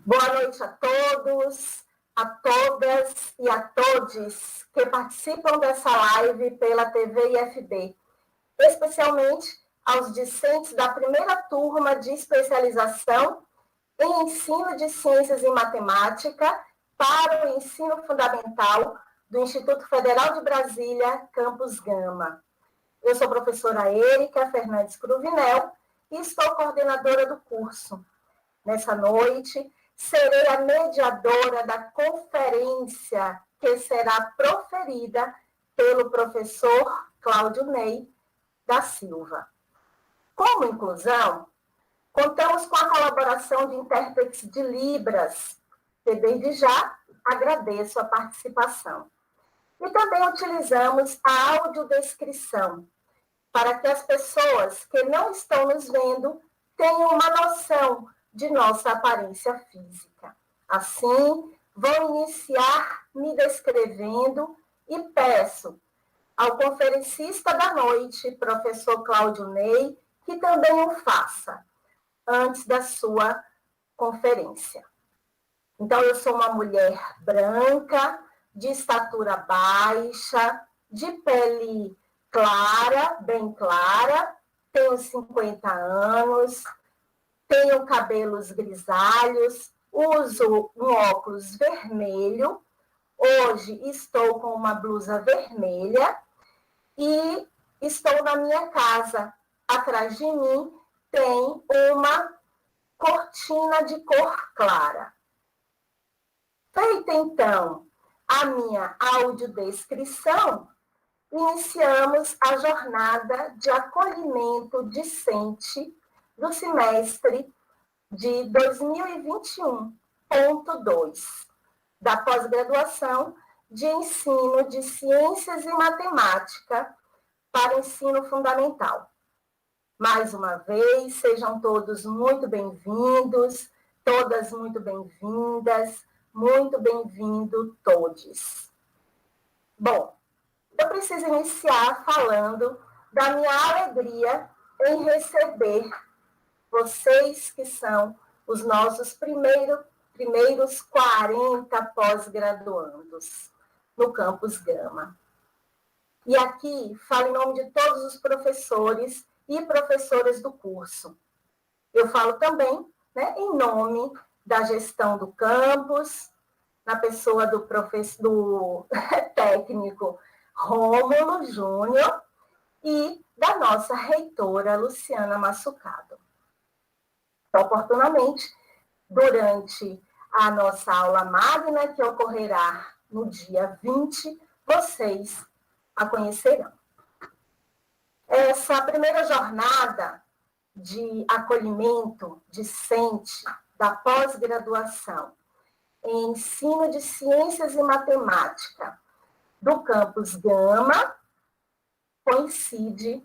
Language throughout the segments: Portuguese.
Boa noite a todos, a todas e a todes que participam dessa live pela TV IFB, especialmente aos discentes da primeira turma de especialização em ensino de ciências e matemática para o ensino fundamental do Instituto Federal de Brasília, Campus Gama. Eu sou a professora Érica Fernandes Cruvinel e estou coordenadora do curso. Nessa noite, serei a mediadora da conferência que será proferida pelo professor Cláudio Ney da Silva. Como inclusão, contamos com a colaboração de intérpretes de Libras, que desde já agradeço a participação. E também utilizamos a audiodescrição, para que as pessoas que não estão nos vendo tenham uma noção de nossa aparência física. Assim, vou iniciar me descrevendo e peço ao conferencista da noite, professor Cláudio Ney, que também o faça antes da sua conferência. Então, eu sou uma mulher branca, de estatura baixa, de pele clara, bem clara, tenho 50 anos, tenho cabelos grisalhos, uso um óculos vermelho, hoje estou com uma blusa vermelha e estou na minha casa. Atrás de mim tem uma cortina de cor clara. Feita, então, a minha audiodescrição, iniciamos a jornada de acolhimento discente do semestre de 2021.2, da pós-graduação de ensino de ciências e matemática para o ensino fundamental. Mais uma vez, sejam todos muito bem-vindos, todas muito bem-vindas, muito bem-vindo todos. Bom, eu preciso iniciar falando da minha alegria em receber vocês que são os nossos primeiros 40 pós-graduandos no Campus Gama. E aqui falo em nome de todos os professores e professoras do curso. Eu falo também, em nome da gestão do campus, na pessoa do técnico Rômulo Júnior e da nossa reitora Luciana Massucado. Oportunamente, durante a nossa aula magna, que ocorrerá no dia 20, vocês a conhecerão. Essa primeira jornada de acolhimento discente da pós-graduação em ensino de ciências e matemática do Campus Gama coincide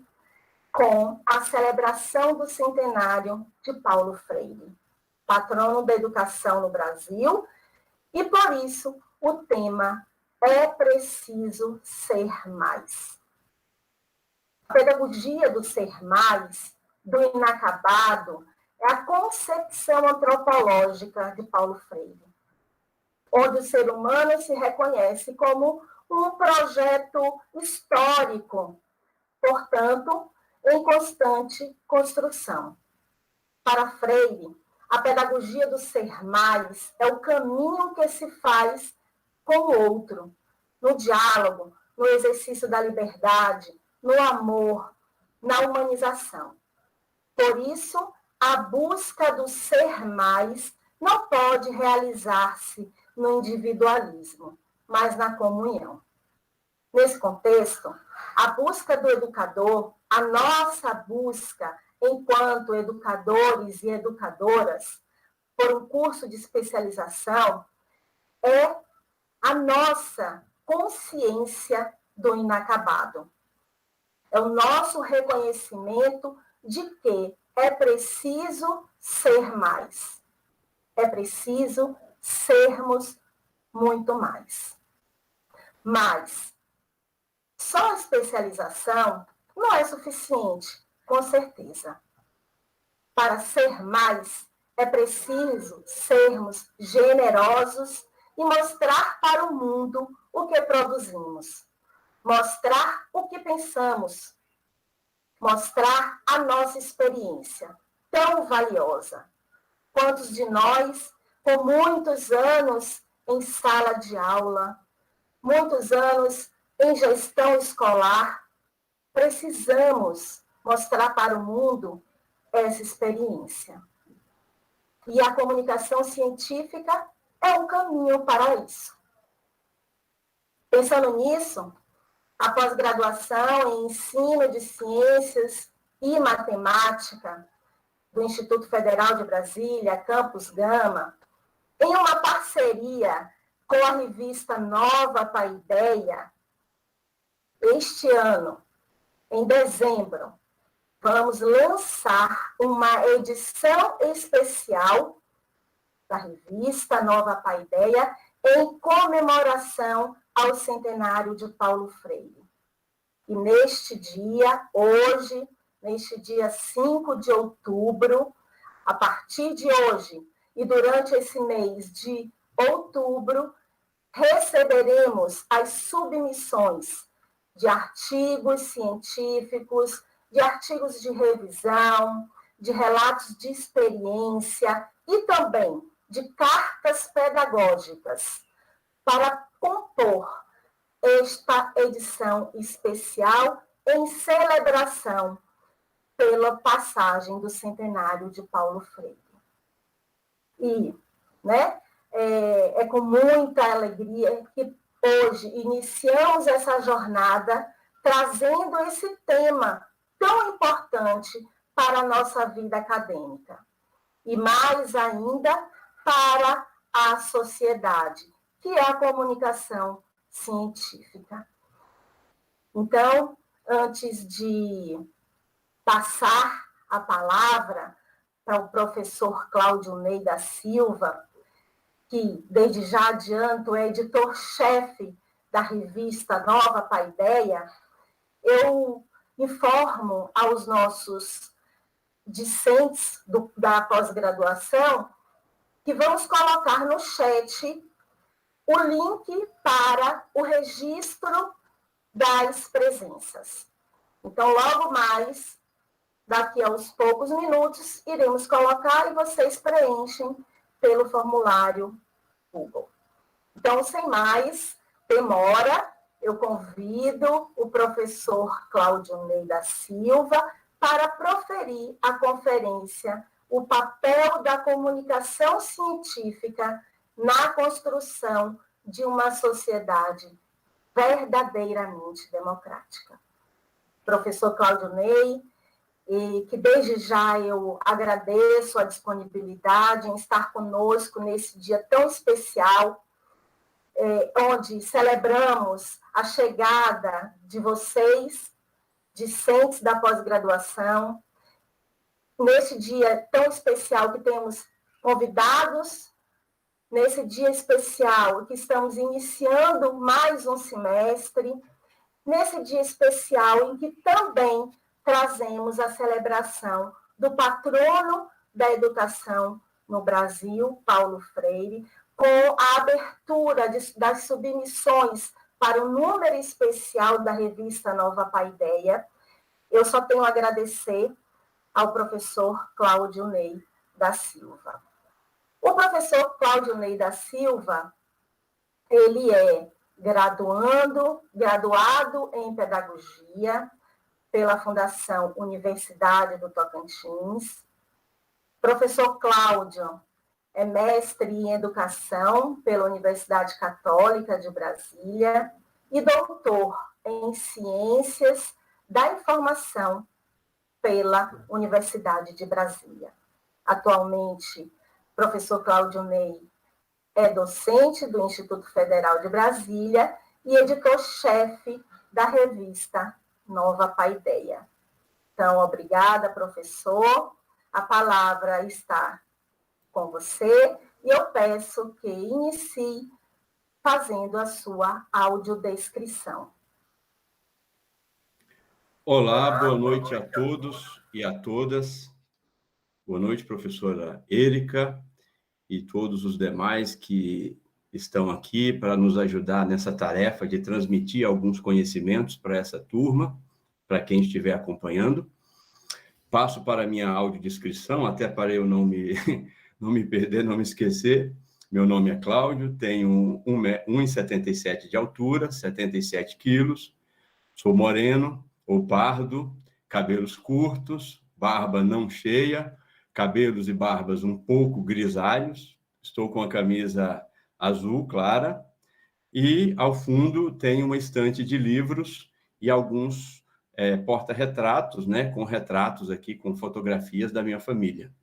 com a celebração do centenário de Paulo Freire, patrono da educação no Brasil, e por isso o tema é preciso ser mais. A pedagogia do ser mais, do inacabado, é a concepção antropológica de Paulo Freire, onde o ser humano se reconhece como um projeto histórico, portanto, em constante construção. Para Freire, a pedagogia do ser mais é o caminho que se faz com o outro, no diálogo, no exercício da liberdade, no amor, na humanização. Por isso, a busca do ser mais não pode realizar-se no individualismo, mas na comunhão. Nesse contexto, a busca do educador, a nossa busca enquanto educadores e educadoras por um curso de especialização é a nossa consciência do inacabado. É o nosso reconhecimento de que é preciso ser mais. É preciso sermos muito mais. Mas só a especialização não é suficiente, com certeza. Para ser mais, é preciso sermos generosos e mostrar para o mundo o que produzimos, mostrar o que pensamos, mostrar a nossa experiência tão valiosa. Quantos de nós, com muitos anos em sala de aula, muitos anos em gestão escolar, precisamos mostrar para o mundo essa experiência. E a comunicação científica é um caminho para isso. Pensando nisso, a pós-graduação em ensino de ciências e matemática do Instituto Federal de Brasília, Campus Gama, em uma parceria com a revista Nova Paideia, este ano, em dezembro, vamos lançar uma edição especial da revista Nova Paideia em comemoração ao centenário de Paulo Freire. E neste dia, hoje, neste dia 5 de outubro, a partir de hoje e durante esse mês de outubro, receberemos as submissões de artigos científicos, de artigos de revisão, de relatos de experiência e também de cartas pedagógicas para compor esta edição especial em celebração pela passagem do centenário de Paulo Freire. E, é com muita alegria que hoje iniciamos essa jornada trazendo esse tema tão importante para a nossa vida acadêmica. E mais ainda para a sociedade, que é a comunicação científica. Então, antes de passar a palavra para o professor Cláudio Ney da Silva, que desde já adianto é editor-chefe da revista Nova Paideia, eu informo aos nossos discentes da pós-graduação que vamos colocar no chat o link para o registro das presenças. Então, logo mais, daqui a uns poucos minutos, iremos colocar e vocês preenchem pelo formulário Google. Então, sem mais demora, eu convido o professor Cláudio Ney da Silva para proferir a conferência O papel da comunicação científica na construção de uma sociedade verdadeiramente democrática. Professor Cláudio Ney, e que desde já eu agradeço a disponibilidade em estar conosco nesse dia tão especial, onde celebramos a chegada de vocês, discentes da pós-graduação, nesse dia tão especial que temos convidados, nesse dia especial que estamos iniciando mais um semestre, nesse dia especial em que também trazemos a celebração do patrono da educação no Brasil, Paulo Freire, com a abertura das submissões para o número especial da revista Nova Paideia. Eu só tenho a agradecer ao professor Cláudio Ney da Silva. O professor Cláudio Ney da Silva, ele é graduado em pedagogia pela Fundação Universidade do Tocantins. Professor Cláudio é mestre em educação pela Universidade Católica de Brasília e doutor em ciências da informação pela Universidade de Brasília. Atualmente, professor Cláudio Ney é docente do Instituto Federal de Brasília e editor-chefe da revista Nova Paideia. Então, obrigada, professor. A palavra está com você e eu peço que inicie fazendo a sua audiodescrição. Olá, boa noite a todos e a todas. Boa noite, professora Érica e todos os demais que estão aqui para nos ajudar nessa tarefa de transmitir alguns conhecimentos para essa turma, para quem estiver acompanhando. Passo para a minha audiodescrição, até para eu não me perder, não me esquecer. Meu nome é Cláudio, tenho 1,77 de altura, 77 quilos, sou moreno ou pardo, cabelos curtos, barba não cheia, cabelos e barbas um pouco grisalhos, estou com a camisa azul clara e, ao fundo, tenho uma estante de livros e alguns porta-retratos, né, com retratos aqui, com fotografias da minha família.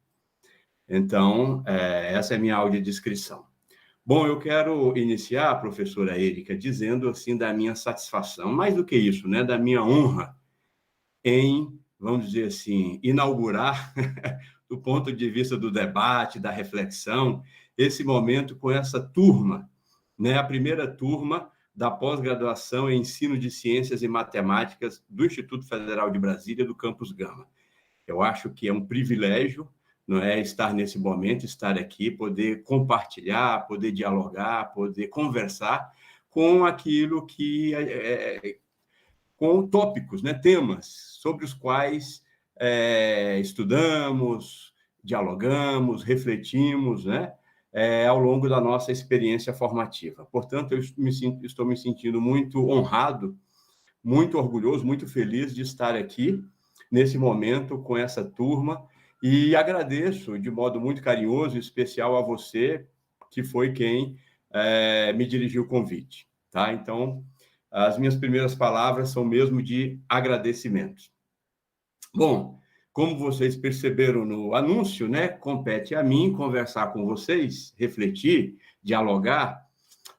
Então, essa é a minha audiodescrição. Bom, eu quero iniciar, professora Érica, dizendo assim da minha satisfação, mais do que isso, né, da minha honra em, vamos dizer assim, inaugurar, do ponto de vista do debate, da reflexão, esse momento com essa turma, né, a primeira turma da pós-graduação em Ensino de Ciências e Matemáticas do Instituto Federal de Brasília, do Campus Gama. Eu acho que é um privilégio, não é, estar nesse momento, estar aqui, poder compartilhar, poder dialogar, poder conversar com aquilo que com tópicos, né, temas sobre os quais estudamos, dialogamos, refletimos, né, ao longo da nossa experiência formativa. Portanto, eu estou me sentindo muito honrado, muito orgulhoso, muito feliz de estar aqui nesse momento com essa turma e agradeço de modo muito carinhoso e especial a você, que foi quem me dirigiu o convite. Tá? Então, as minhas primeiras palavras são mesmo de agradecimento. Bom, como vocês perceberam no anúncio, né, compete a mim conversar com vocês, refletir, dialogar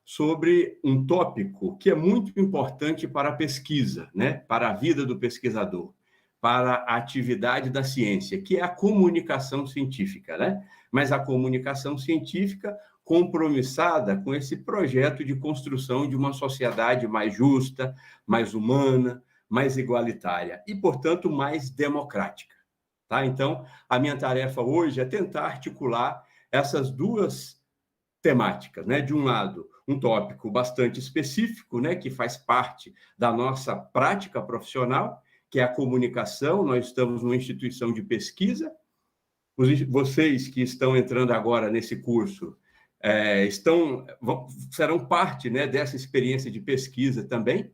sobre um tópico que é muito importante para a pesquisa, né, para a vida do pesquisador, para a atividade da ciência, que é a comunicação científica, né? Mas a comunicação científica compromissada com esse projeto de construção de uma sociedade mais justa, mais humana, mais igualitária e, portanto, mais democrática. Tá? Então, a minha tarefa hoje é tentar articular essas duas temáticas, né? De um lado, um tópico bastante específico, né, que faz parte da nossa prática profissional, que é a comunicação. Nós estamos numa instituição de pesquisa. Vocês que estão entrando agora nesse curso serão parte, né, dessa experiência de pesquisa também.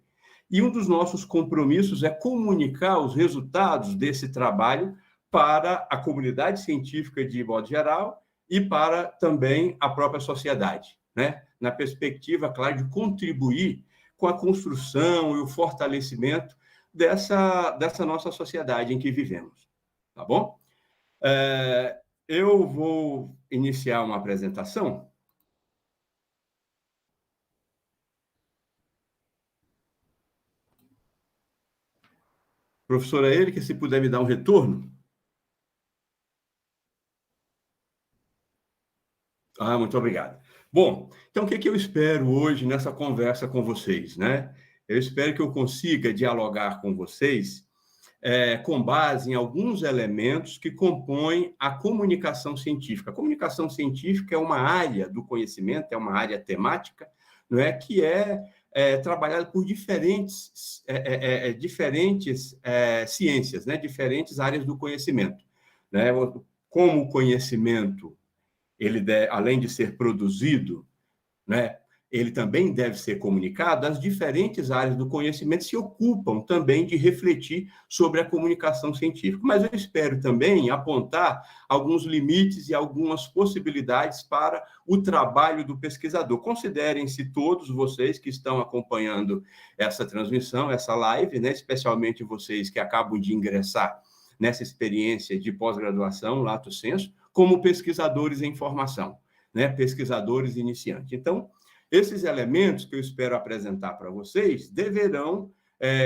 E um dos nossos compromissos é comunicar os resultados desse trabalho para a comunidade científica de modo geral e para também a própria sociedade, né? Na perspectiva, claro, de contribuir com a construção e o fortalecimento dessa nossa sociedade em que vivemos. Tá bom? Eu vou iniciar uma apresentação. Professora Érica, se puder me dar um retorno. Muito obrigado. Bom, então o que eu espero hoje nessa conversa com vocês, né? Eu espero que eu consiga dialogar com vocês com base em alguns elementos que compõem a comunicação científica. A comunicação científica é uma área do conhecimento, é uma área temática, não é, que é trabalhada por diferentes ciências, né? Diferentes áreas do conhecimento, né? Como o conhecimento, além de ser produzido, né, ele também deve ser comunicado, as diferentes áreas do conhecimento se ocupam também de refletir sobre a comunicação científica. Mas eu espero também apontar alguns limites e algumas possibilidades para o trabalho do pesquisador. Considerem-se todos vocês que estão acompanhando essa transmissão, essa live, né, especialmente vocês que acabam de ingressar nessa experiência de pós-graduação, lato sensu, como pesquisadores em formação, né, pesquisadores iniciantes. Então, esses elementos que eu espero apresentar para vocês deverão,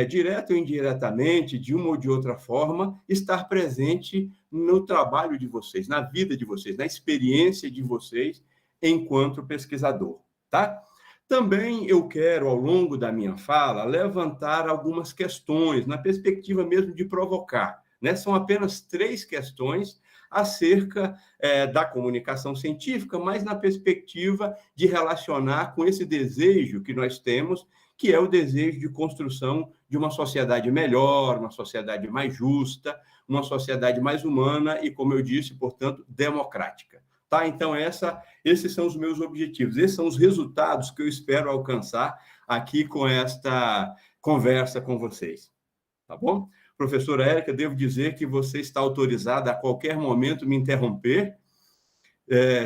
direto ou indiretamente, de uma ou de outra forma, estar presente no trabalho de vocês, na vida de vocês, na experiência de vocês enquanto pesquisador, tá? Também eu quero, ao longo da minha fala, levantar algumas questões, na perspectiva mesmo de provocar, né? São apenas 3 questões acerca da comunicação científica, mas na perspectiva de relacionar com esse desejo que nós temos, que é o desejo de construção de uma sociedade melhor, uma sociedade mais justa, uma sociedade mais humana e, como eu disse, portanto, democrática. Tá? Então, esses são os meus objetivos, esses são os resultados que eu espero alcançar aqui com esta conversa com vocês. Tá bom? Professora Érica, devo dizer que você está autorizada a qualquer momento me interromper.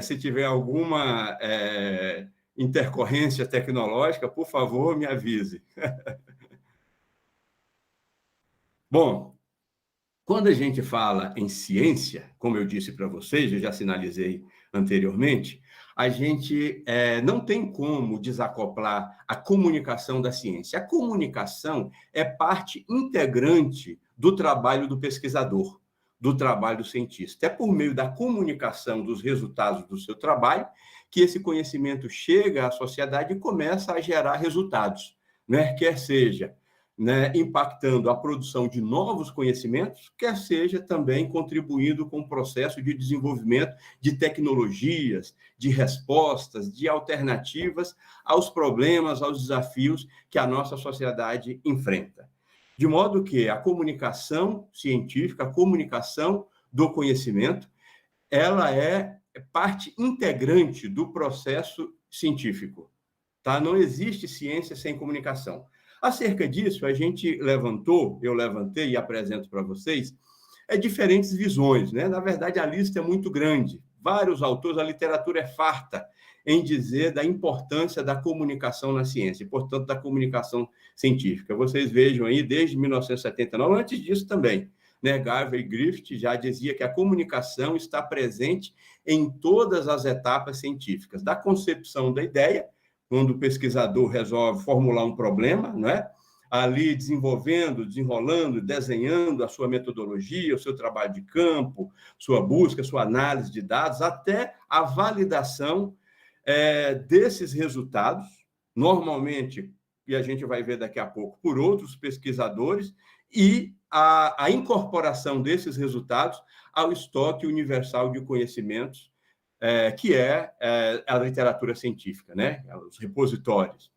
Se tiver alguma intercorrência tecnológica, por favor, me avise. Bom, quando a gente fala em ciência, como eu disse para vocês, eu já sinalizei anteriormente, a gente não tem como desacoplar a comunicação da ciência. A comunicação é parte integrante do trabalho do pesquisador, do trabalho do cientista. É por meio da comunicação dos resultados do seu trabalho que esse conhecimento chega à sociedade e começa a gerar resultados, né? Quer seja impactando a produção de novos conhecimentos, quer seja também contribuindo com o processo de desenvolvimento de tecnologias, de respostas, de alternativas aos problemas, aos desafios que a nossa sociedade enfrenta. De modo que a comunicação científica, a comunicação do conhecimento, ela é parte integrante do processo científico. Tá? Não existe ciência sem comunicação. Acerca disso, eu levantei e apresento para vocês diferentes visões, né? Na verdade, a lista é muito grande. Vários autores, a literatura é farta em dizer da importância da comunicação na ciência, e, portanto, da comunicação científica. Vocês vejam aí, desde 1979, antes disso também, né? Garvey Griffith já dizia que a comunicação está presente em todas as etapas científicas, da concepção da ideia, quando o pesquisador resolve formular um problema, não é? Ali desenvolvendo, desenrolando, desenhando a sua metodologia, o seu trabalho de campo, sua busca, sua análise de dados, até a validação desses resultados, normalmente, e a gente vai ver daqui a pouco, por outros pesquisadores, e a incorporação desses resultados ao estoque universal de conhecimentos, que é a literatura científica, né? Os repositórios.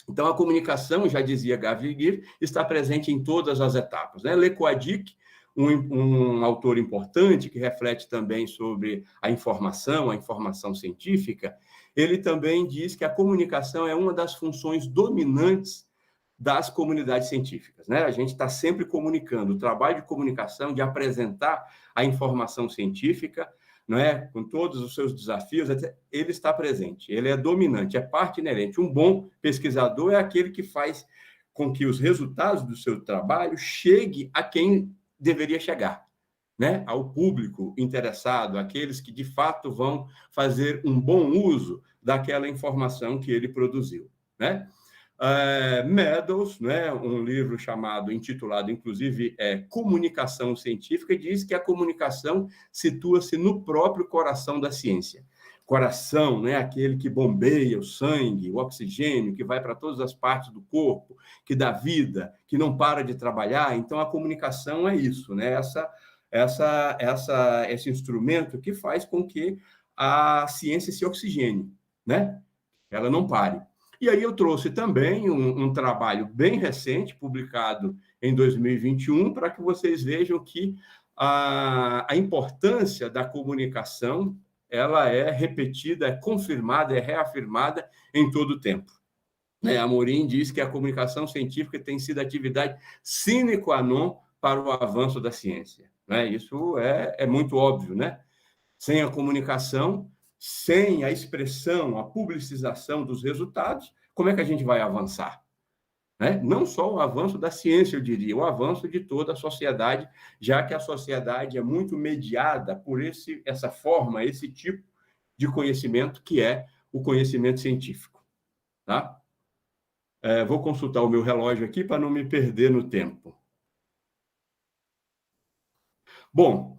Então, a comunicação, já dizia Garvey Griffith, está presente em todas as etapas, né? Le Coadic, um autor importante que reflete também sobre a informação científica, ele também diz que a comunicação é uma das funções dominantes das comunidades científicas, né? A gente está sempre comunicando. O trabalho de comunicação, de apresentar a informação científica, não é? Com todos os seus desafios, ele está presente, ele é dominante, é parte inerente. Um bom pesquisador é aquele que faz com que os resultados do seu trabalho cheguem a quem deveria chegar, né? Ao público interessado, aqueles que de fato vão fazer um bom uso daquela informação que ele produziu, né? Meadows, né, um livro intitulado, inclusive, Comunicação Científica, diz que a comunicação situa-se no próprio coração da ciência. Coração, né, aquele que bombeia o sangue, o oxigênio, que vai para todas as partes do corpo, que dá vida, que não para de trabalhar. Então, a comunicação é isso, né, esse instrumento que faz com que a ciência se oxigene, né, ela não pare. E aí eu trouxe também um trabalho bem recente, publicado em 2021, para que vocês vejam que a importância da comunicação ela é repetida, é confirmada, é reafirmada em todo o tempo. Amorim diz que a comunicação científica tem sido atividade sine qua non para o avanço da ciência. Isso é muito óbvio, né? Sem a comunicação, sem a expressão, a publicização dos resultados, como é que a gente vai avançar? Não só o avanço da ciência, eu diria, o avanço de toda a sociedade, já que a sociedade é muito mediada por essa forma, esse tipo de conhecimento que é o conhecimento científico. Tá? Vou consultar o meu relógio aqui para não me perder no tempo. Bom,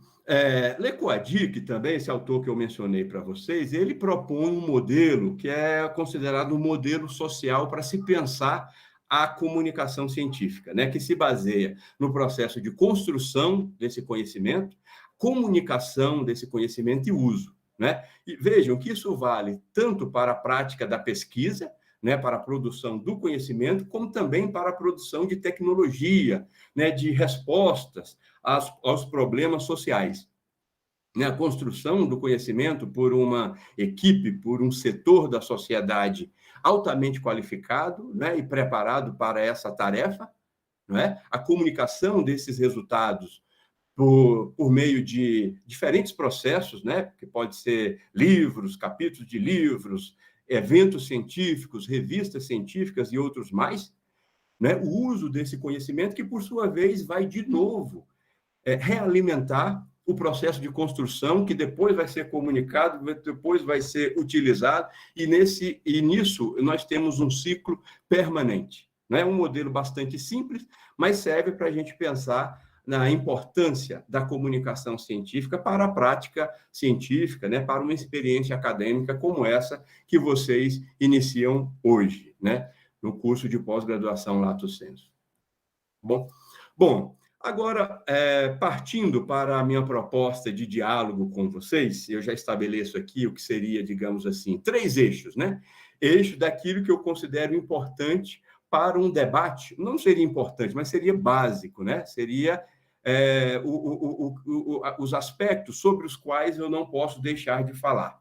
Le Coadic, também, esse autor que eu mencionei para vocês, ele propõe um modelo que é considerado um modelo social para se pensar a comunicação científica, né, que se baseia no processo de construção desse conhecimento, comunicação desse conhecimento e uso, né? E vejam que isso vale tanto para a prática da pesquisa, né, para a produção do conhecimento, como também para a produção de tecnologia, né, de respostas aos problemas sociais. Né, a construção do conhecimento por uma equipe, por um setor da sociedade altamente qualificado, né, e preparado para essa tarefa, não é? A comunicação desses resultados por meio de diferentes processos, né, que pode ser livros, capítulos de livros, eventos científicos, revistas científicas e outros mais, né, o uso desse conhecimento que, por sua vez, vai de novo realimentar o processo de construção, que depois vai ser comunicado, depois vai ser utilizado, e nisso nós temos um ciclo permanente. É um modelo bastante simples, mas serve para a gente pensar na importância da comunicação científica para a prática científica, né, para uma experiência acadêmica como essa que vocês iniciam hoje, né, no curso de pós-graduação Lato Sensu. Bom, agora, partindo para a minha proposta de diálogo com vocês, eu já estabeleço aqui o que seria, digamos assim, 3 eixos, né? Eixo daquilo que eu considero importante para um debate, não seria importante, mas seria básico, né? Seria os aspectos sobre os quais eu não posso deixar de falar.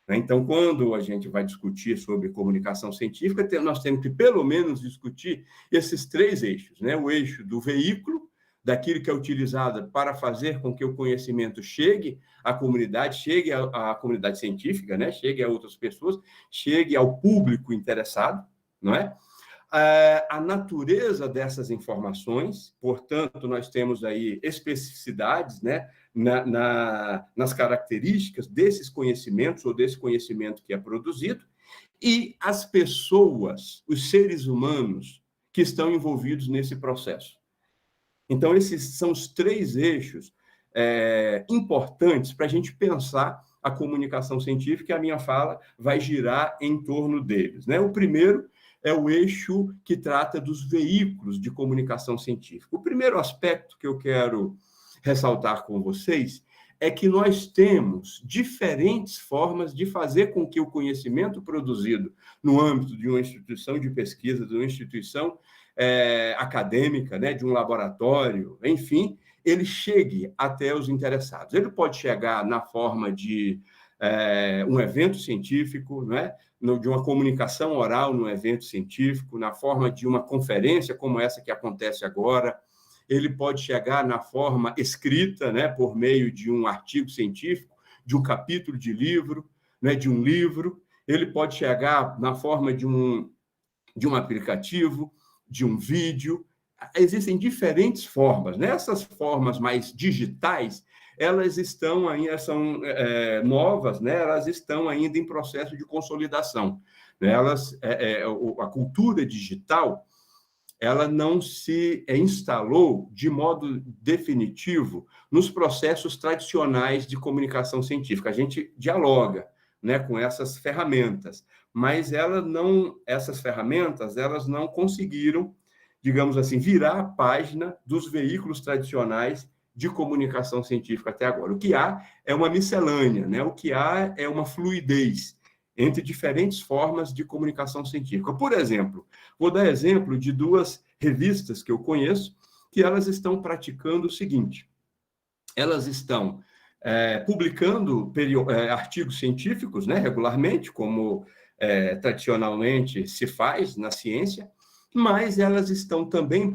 Então, quando a gente vai discutir sobre comunicação científica, nós temos que, pelo menos, discutir esses 3 eixos, né? O eixo do veículo, daquilo que é utilizado para fazer com que o conhecimento chegue à comunidade, chegue à comunidade científica, né? Chegue a outras pessoas, chegue ao público interessado, não é? A natureza dessas informações, portanto, nós temos aí especificidades, né, nas características desses conhecimentos ou desse conhecimento que é produzido, e as pessoas, os seres humanos que estão envolvidos nesse processo. Então, esses são os 3 eixos importantes para a gente pensar a comunicação científica, e a minha fala vai girar em torno deles, né? O primeiro é o eixo que trata dos veículos de comunicação científica. O primeiro aspecto que eu quero ressaltar com vocês é que nós temos diferentes formas de fazer com que o conhecimento produzido no âmbito de uma instituição de pesquisa, de uma instituição acadêmica, né, de um laboratório, enfim, ele chegue até os interessados. Ele pode chegar na forma de um evento científico, não é? De uma comunicação oral num evento científico, na forma de uma conferência como essa que acontece agora. Ele pode chegar na forma escrita, né, por meio de um artigo científico, de um capítulo de livro, né, de um livro. Ele pode chegar na forma de um aplicativo, de um vídeo. Existem diferentes formas, né? Essas formas mais digitais, elas estão ainda, são novas, né? Elas estão ainda em processo de consolidação. Né? A cultura digital, ela não se instalou de modo definitivo nos processos tradicionais de comunicação científica. A gente dialoga, né, com essas ferramentas, mas essas ferramentas elas não conseguiram, digamos assim, virar a página dos veículos tradicionais de comunicação científica até agora. O que há é uma miscelânea, né? O que há é uma fluidez entre diferentes formas de comunicação científica. Por exemplo, vou dar exemplo de 2 revistas que eu conheço, que elas estão praticando o seguinte: elas estão publicando artigos científicos, né, regularmente, como tradicionalmente se faz na ciência, mas elas estão também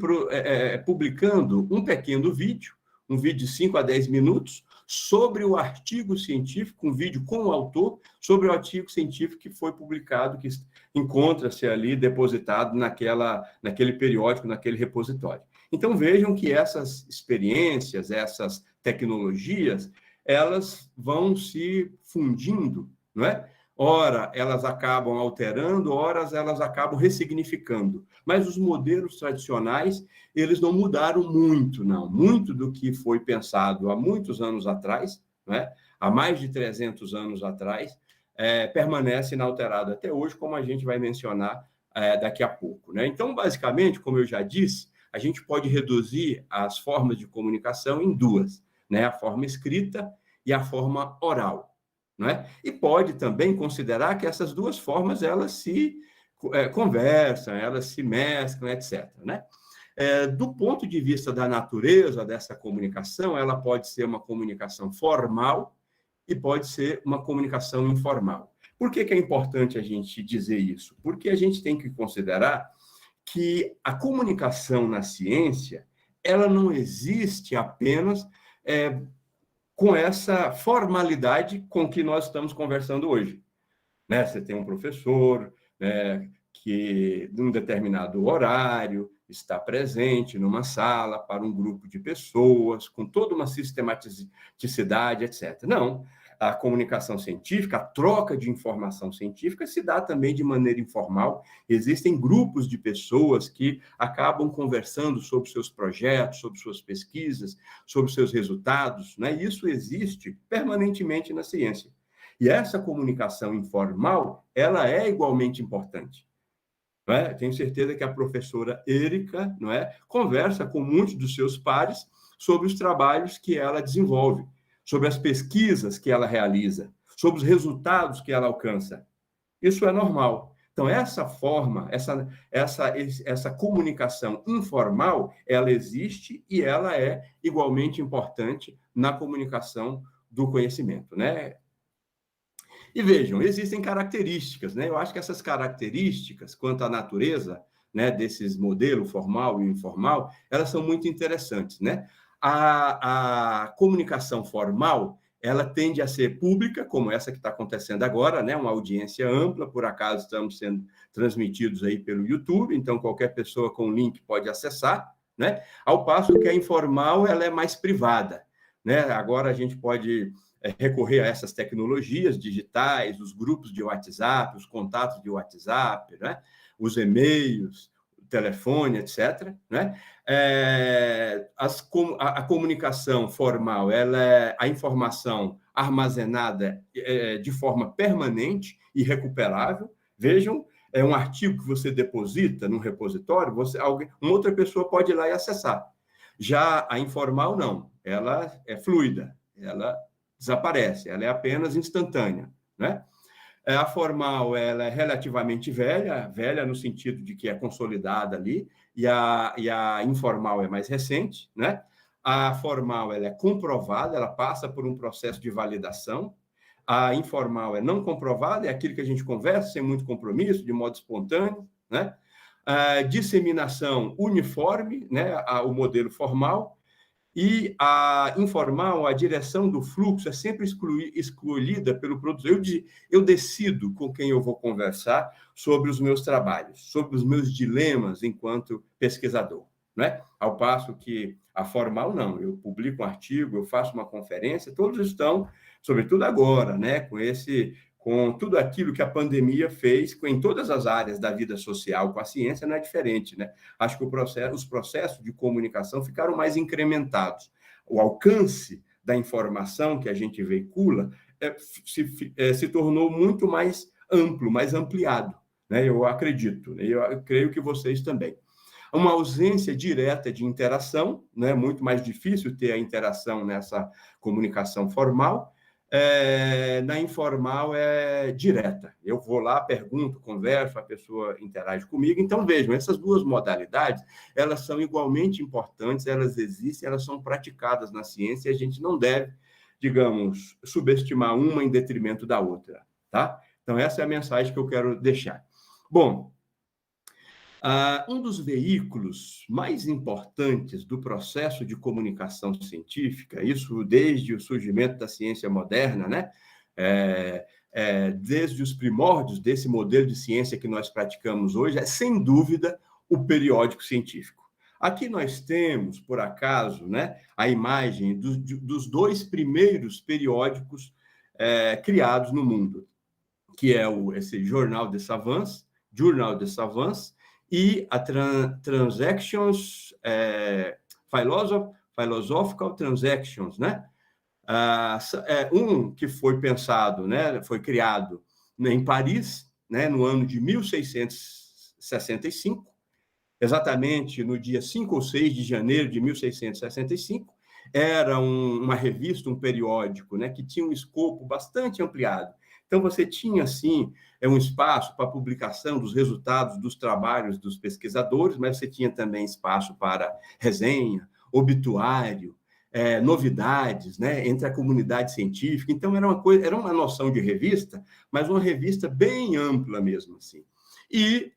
publicando um pequeno vídeo, um vídeo de 5 a 10 minutos, sobre o artigo científico, um vídeo com o autor, sobre o artigo científico que foi publicado, que encontra-se ali depositado naquele periódico, naquele repositório. Então, vejam que essas experiências, essas tecnologias, elas vão se fundindo, não é? Ora, elas acabam alterando, ora, elas acabam ressignificando. Mas os modelos tradicionais, eles não mudaram muito, não. Muito do que foi pensado há muitos anos atrás, né? Há mais de 300 anos atrás, permanece inalterado até hoje, como a gente vai mencionar daqui a pouco, né? Então, basicamente, como eu já disse, a gente pode reduzir as formas de comunicação em 2, né? A forma escrita e a forma oral, não é? E pode também considerar que essas duas formas, elas se conversam, elas se mesclam, etc., né? Do ponto de vista da natureza dessa comunicação, ela pode ser uma comunicação formal e pode ser uma comunicação informal. Por que é importante a gente dizer isso? Porque a gente tem que considerar que a comunicação na ciência, ela não existe apenas com essa formalidade com que nós estamos conversando hoje, né? Você tem um professor, né, que, num determinado horário, está presente numa sala para um grupo de pessoas, com toda uma sistematicidade, etc. Não, a comunicação científica, a troca de informação científica se dá também de maneira informal. Existem grupos de pessoas que acabam conversando sobre seus projetos, sobre suas pesquisas, sobre seus resultados, né? Isso existe permanentemente na ciência. E essa comunicação informal, ela é igualmente importante. Não é? Tenho certeza que a professora Érica, não é, conversa com muitos dos seus pares sobre os trabalhos que ela desenvolve, sobre as pesquisas que ela realiza, sobre os resultados que ela alcança. Isso é normal. Então, essa forma, essa comunicação informal, ela existe e ela é igualmente importante na comunicação do conhecimento, né? E vejam, existem características, né? Eu acho que essas características, quanto à natureza, né, desses modelos formal e informal, elas são muito interessantes, né? A comunicação formal, ela tende a ser pública, como essa que está acontecendo agora, né? Uma audiência ampla, por acaso estamos sendo transmitidos aí pelo YouTube, então qualquer pessoa com link pode acessar, né? Ao passo que a informal, ela é mais privada, né? Agora a gente pode recorrer a essas tecnologias digitais, os grupos de WhatsApp, os contatos de WhatsApp, né? Os e-mails, o telefone, etc., né? A comunicação formal, ela é a informação armazenada de forma permanente e recuperável. Vejam, é um artigo que você deposita num repositório, uma outra pessoa pode ir lá e acessar. Já a informal, não. Ela é fluida, ela desaparece, ela é apenas instantânea, né? A formal, ela é relativamente velha no sentido de que é consolidada ali, e a informal é mais recente, né? A formal, ela é comprovada, ela passa por um processo de validação. A informal é não comprovada, é aquilo que a gente conversa sem muito compromisso, de modo espontâneo, né? A disseminação uniforme, né? O modelo formal. E a informal, a direção do fluxo é sempre escolhida pelo produtor. Eu decido com quem eu vou conversar sobre os meus trabalhos, sobre os meus dilemas enquanto pesquisador, né? Ao passo que a formal, não. Eu publico um artigo, eu faço uma conferência, todos estão, sobretudo agora, né? Com tudo aquilo que a pandemia fez em todas as áreas da vida social, com a ciência não é diferente, né? Acho que os processos de comunicação ficaram mais incrementados. O alcance da informação que a gente veicula se tornou muito mais amplo, mais ampliado, né? Eu acredito, né? Eu creio que vocês também. Uma ausência direta de interação, né? Muito mais difícil ter a interação nessa comunicação formal. Na informal é direta. Eu vou lá, pergunto, converso, a pessoa interage comigo. Então, vejam, essas duas modalidades, elas são igualmente importantes, elas existem, elas são praticadas na ciência e a gente não deve, digamos, subestimar uma em detrimento da outra, tá? Então, essa é a mensagem que eu quero deixar. Bom, um dos veículos mais importantes do processo de comunicação científica, isso desde o surgimento da ciência moderna, né? Desde os primórdios desse modelo de ciência que nós praticamos hoje, é, sem dúvida, o periódico científico. Aqui nós temos, por acaso, né, a imagem dos dois primeiros periódicos criados no mundo, que é esse Journal des Savants, e a Transactions, Philosophical Transactions, né? Um que foi pensado, né, foi criado em Paris, né, no ano de 1665, exatamente no dia 5 ou 6 de janeiro de 1665, era uma revista, um periódico, né, que tinha um escopo bastante ampliado. Então, você tinha, assim, um espaço para publicação dos resultados dos trabalhos dos pesquisadores, mas você tinha também espaço para resenha, obituário, novidades, né, entre a comunidade científica. Então, era uma noção de revista, mas uma revista bem ampla mesmo, assim. E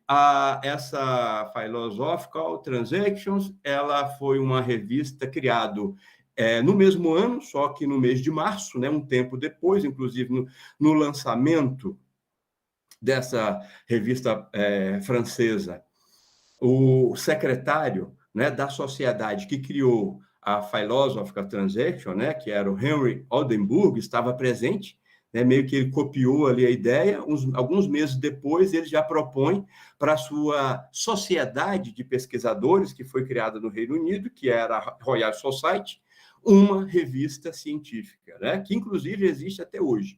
essa Philosophical Transactions, ela foi uma revista criada no mesmo ano, só que no mês de março, né, um tempo depois, inclusive no lançamento dessa revista francesa, o secretário, né, da sociedade que criou a Philosophical Transaction, né, que era o Henry Oldenburg, estava presente, né, meio que ele copiou ali a ideia. Alguns meses depois, ele já propõe para a sua sociedade de pesquisadores, que foi criada no Reino Unido, que era a Royal Society, uma revista científica, né, que inclusive existe até hoje.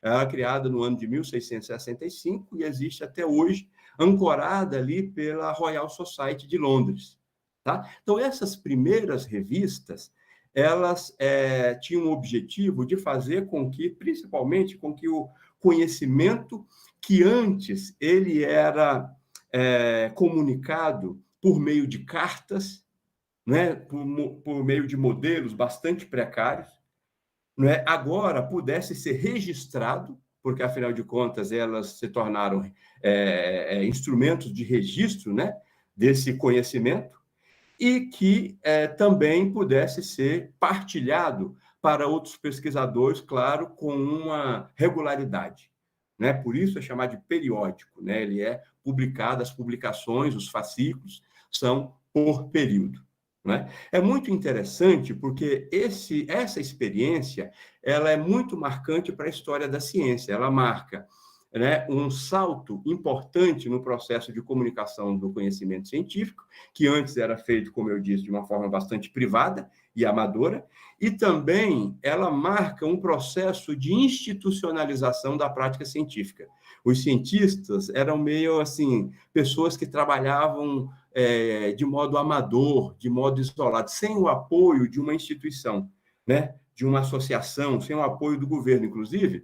Ela é criada no ano de 1665 e existe até hoje, ancorada ali pela Royal Society de Londres. Tá? Então, essas primeiras revistas, elas tinham o objetivo de fazer com que, principalmente, com que o conhecimento que antes ele era comunicado por meio de cartas, né, por meio de modelos bastante precários, né, agora pudesse ser registrado, porque, afinal de contas, elas se tornaram instrumentos de registro, né, desse conhecimento, e que também pudesse ser partilhado para outros pesquisadores, claro, com uma regularidade. Né? Por isso é chamado de periódico. Né? Ele é publicado, as publicações, os fascículos, são por período. Né? É muito interessante porque essa experiência ela é muito marcante para a história da ciência. Ela marca, né, um salto importante no processo de comunicação do conhecimento científico, que antes era feito, como eu disse, de uma forma bastante privada e amadora, e também ela marca um processo de institucionalização da prática científica. Os cientistas eram meio assim, pessoas que trabalhavam de modo amador, de modo isolado, sem o apoio de uma instituição, né, de uma associação, sem o apoio do governo, inclusive.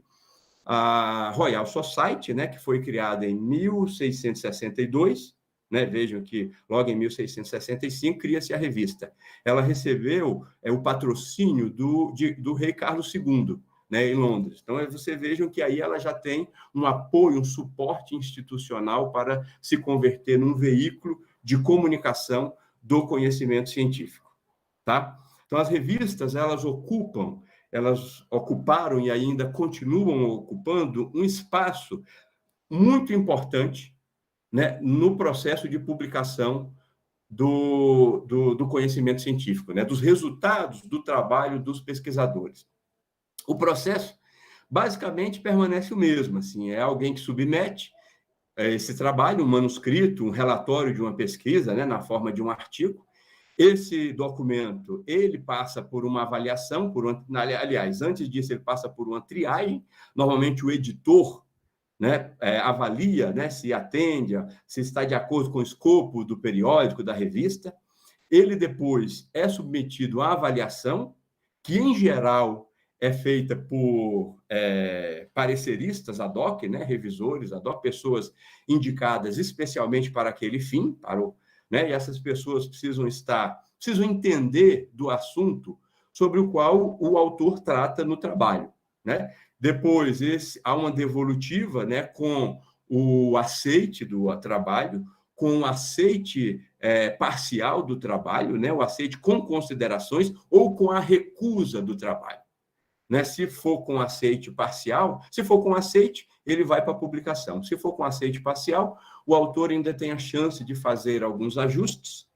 A Royal Society, né, que foi criada em 1662, né, vejam que logo em 1665 cria-se a revista. Ela recebeu o patrocínio do rei Carlos II, né, em Londres. Então, vocês vejam que aí ela já tem um apoio, um suporte institucional para se converter num veículo de comunicação do conhecimento científico. Tá? Então, as revistas, elas ocuparam e ainda continuam ocupando um espaço muito importante, né, no processo de publicação do conhecimento científico, né, dos resultados do trabalho dos pesquisadores. O processo, basicamente, permanece o mesmo. Assim, é alguém que submete esse trabalho, um manuscrito, um relatório de uma pesquisa, né, na forma de um artigo. Esse documento, ele passa por uma avaliação, aliás, antes disso, ele passa por uma triagem. Normalmente, o editor, né, avalia, né, se atende, se está de acordo com o escopo do periódico, da revista. Ele depois é submetido à avaliação, que, em geral, é feita por pareceristas ad hoc, né, revisores ad hoc, pessoas indicadas especialmente para aquele fim, né, e essas pessoas precisam entender do assunto sobre o qual o autor trata no trabalho. Né? Depois, há uma devolutiva, né, com o aceite do trabalho, com o aceite parcial do trabalho, né, o aceite com considerações ou com a recusa do trabalho. Né? Se for com aceite parcial, se for com aceite, ele vai para a publicação. Se for com aceite parcial, o autor ainda tem a chance de fazer alguns ajustes,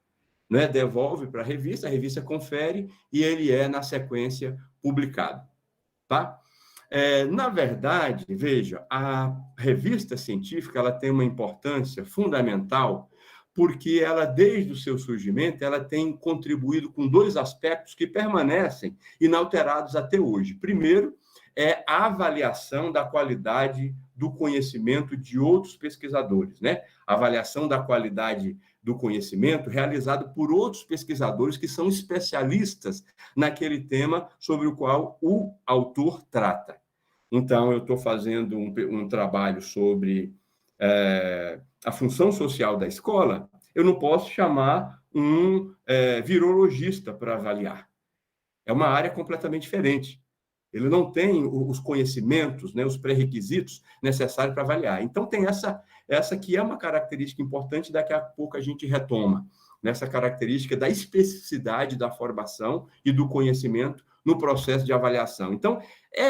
né? Devolve para a revista confere e ele é, na sequência, publicado. Tá? Na verdade, veja, a revista científica ela tem uma importância fundamental porque ela, desde o seu surgimento, ela tem contribuído com dois aspectos que permanecem inalterados até hoje. Primeiro, é a avaliação da qualidade do conhecimento de outros pesquisadores, né? Avaliação da qualidade do conhecimento realizado por outros pesquisadores que são especialistas naquele tema sobre o qual o autor trata. Então, eu estou fazendo um trabalho sobre a função social da escola, eu não posso chamar um virologista para avaliar. É uma área completamente diferente. Ele não tem os conhecimentos, né, os pré-requisitos necessários para avaliar. Então, tem essa que é uma característica importante, daqui a pouco a gente retoma, nessa característica da especificidade da formação e do conhecimento no processo de avaliação. Então,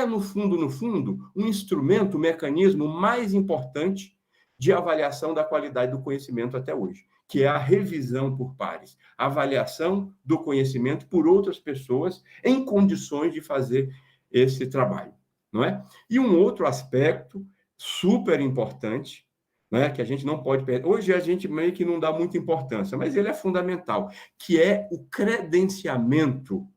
no fundo, um instrumento, um mecanismo mais importante de avaliação da qualidade do conhecimento até hoje, que é a revisão por pares, a avaliação do conhecimento por outras pessoas em condições de fazer esse trabalho, não é? E um outro aspecto super importante, né, que a gente não pode perder, hoje a gente meio que não dá muita importância, mas ele é fundamental, que é o credenciamento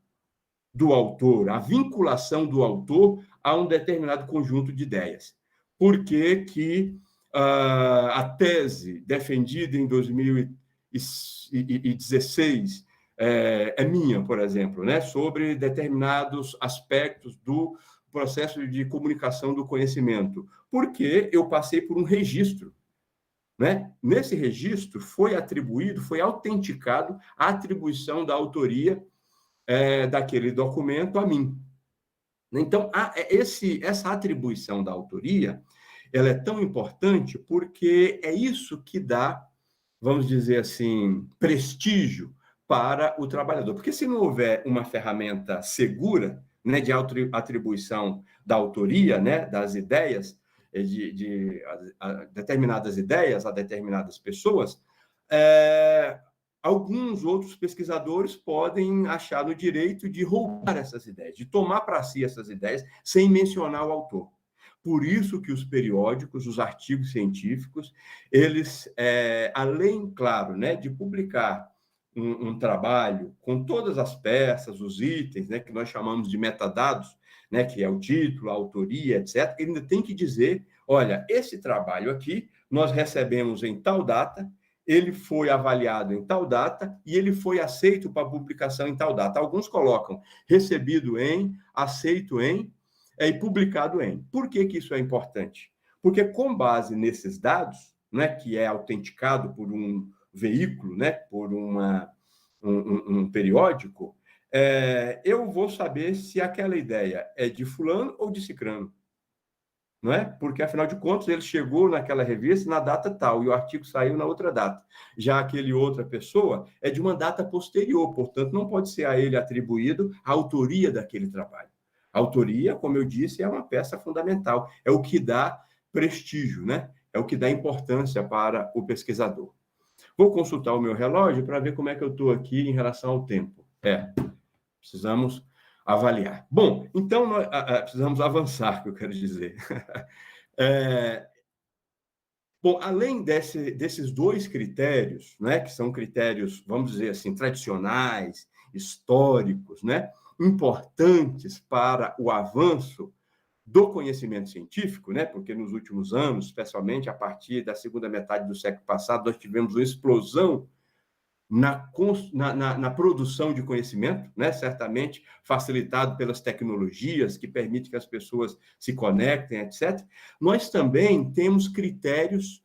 do autor, a vinculação do autor a um determinado conjunto de ideias. Por que a tese defendida em 2016 é minha, por exemplo, né, sobre determinados aspectos do processo de comunicação do conhecimento? Porque eu passei por um registro, né? Nesse registro foi autenticado a atribuição da autoria daquele documento a mim. Então, essa atribuição da autoria, ela é tão importante porque é isso que dá, vamos dizer assim, prestígio para o trabalhador. Porque se não houver uma ferramenta segura, né, de atribuição da autoria, né, das ideias, de determinadas ideias a determinadas pessoas, alguns outros pesquisadores podem achar no direito de roubar essas ideias, de tomar para si essas ideias sem mencionar o autor. Por isso que os periódicos, os artigos científicos, eles, além, claro, né, de publicar um trabalho com todas as peças, os itens, né, que nós chamamos de metadados, né, que é o título, a autoria, etc., ele ainda tem que dizer, olha, esse trabalho aqui nós recebemos em tal data, ele foi avaliado em tal data e ele foi aceito para publicação em tal data. Alguns colocam recebido em, aceito em e publicado em. Por que isso é importante? Porque com base nesses dados, né, que é autenticado por um veículo, né, por um periódico, eu vou saber se aquela ideia é de fulano ou de cicrano. Não é? Porque, afinal de contas, ele chegou naquela revista na data tal, e o artigo saiu na outra data. Já aquele outra pessoa é de uma data posterior, portanto, não pode ser a ele atribuído a autoria daquele trabalho. A autoria, como eu disse, é uma peça fundamental, é o que dá prestígio, né? É o que dá importância para o pesquisador. Vou consultar o meu relógio para ver como é que eu estou aqui em relação ao tempo. Precisamos avaliar. Bom, então, nós precisamos avançar, que eu quero dizer. Bom, além desses dois critérios, né, que são critérios, vamos dizer assim, tradicionais, históricos, né, importantes para o avanço do conhecimento científico, né, porque nos últimos anos, especialmente a partir da segunda metade do século passado, nós tivemos uma explosão na produção de conhecimento, né? Certamente facilitado pelas tecnologias que permitem que as pessoas se conectem, etc. Nós também temos critérios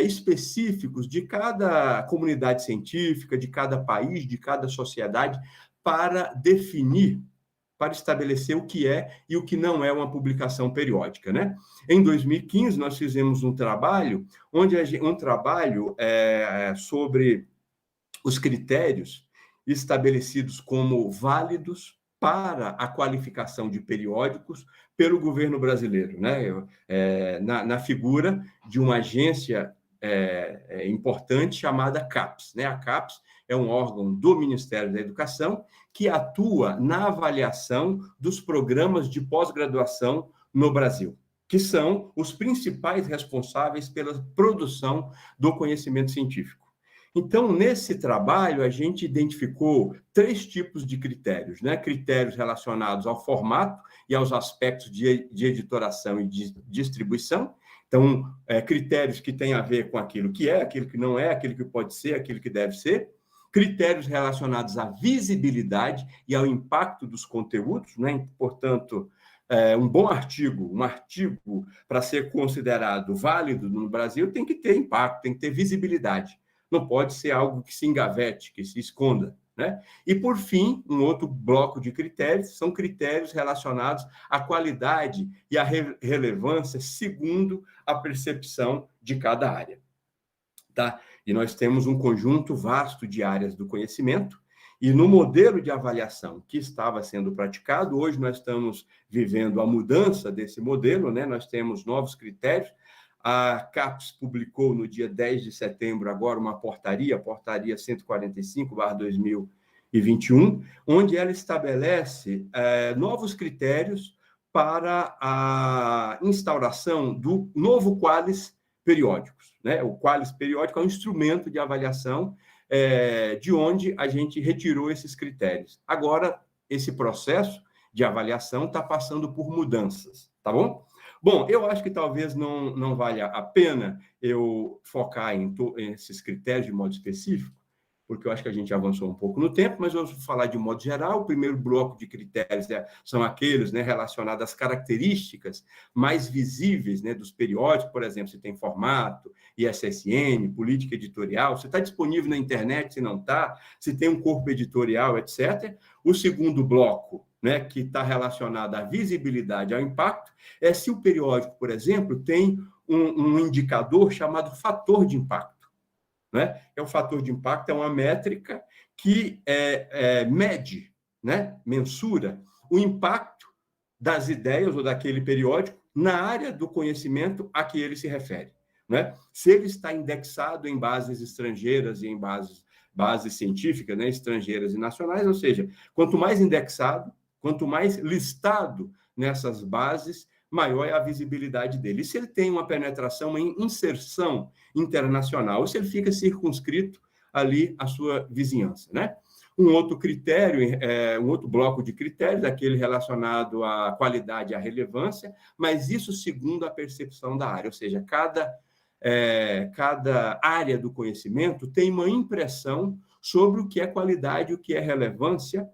específicos de cada comunidade científica, de cada país, de cada sociedade, para definir, para estabelecer o que é e o que não é uma publicação periódica, né? Em 2015, nós fizemos um trabalho sobre os critérios estabelecidos como válidos para a qualificação de periódicos pelo governo brasileiro, né? Na figura de uma agência importante chamada CAPES, né? A CAPES é um órgão do Ministério da Educação que atua na avaliação dos programas de pós-graduação no Brasil, que são os principais responsáveis pela produção do conhecimento científico. Então, nesse trabalho, a gente identificou 3 tipos de critérios, né? Critérios relacionados ao formato e aos aspectos de editoração e de distribuição, Então, critérios que têm a ver com aquilo que é, aquilo que não é, aquilo que pode ser, aquilo que deve ser. Critérios relacionados à visibilidade e ao impacto dos conteúdos, né? Portanto, um bom artigo, um artigo para ser considerado válido no Brasil tem que ter impacto, tem que ter visibilidade. Não pode ser algo que se engavete, que se esconda, né? E, por fim, um outro bloco de critérios são critérios relacionados à qualidade e à relevância segundo a percepção de cada área. Tá? E nós temos um conjunto vasto de áreas do conhecimento, e no modelo de avaliação que estava sendo praticado, hoje nós estamos vivendo a mudança desse modelo, né? Nós temos novos critérios. A CAPES publicou no dia 10 de setembro agora uma portaria 145/2021, onde ela estabelece novos critérios para a instauração do novo QUALIS periódicos, né? O QUALIS periódico é um instrumento de avaliação de onde a gente retirou esses critérios. Agora, esse processo de avaliação está passando por mudanças, tá bom? Bom, eu acho que talvez não valha a pena eu focar em esses critérios de modo específico, porque eu acho que a gente avançou um pouco no tempo, mas eu vou falar de modo geral. O primeiro bloco de critérios são aqueles, né, relacionados às características mais visíveis, né, dos periódicos, por exemplo, se tem formato, ISSN, política editorial, se está disponível na internet, se não está, se tem um corpo editorial, etc. O segundo bloco, né, que está relacionado à visibilidade, ao impacto, é se o periódico, por exemplo, tem um indicador chamado fator de impacto. Né? O fator de impacto é uma métrica que mede, né? Mensura o impacto das ideias ou daquele periódico na área do conhecimento a que ele se refere. Né? Se ele está indexado em bases estrangeiras e em bases científicas, né? Estrangeiras e nacionais, ou seja, quanto mais indexado, quanto mais listado nessas bases, maior é a visibilidade dele. E se ele tem uma penetração, uma inserção internacional, ou se ele fica circunscrito ali à sua vizinhança, né? Um outro critério, um outro bloco de critérios, aquele relacionado à qualidade e à relevância, mas isso segundo a percepção da área, ou seja, cada área do conhecimento tem uma impressão sobre o que é qualidade e o que é relevância,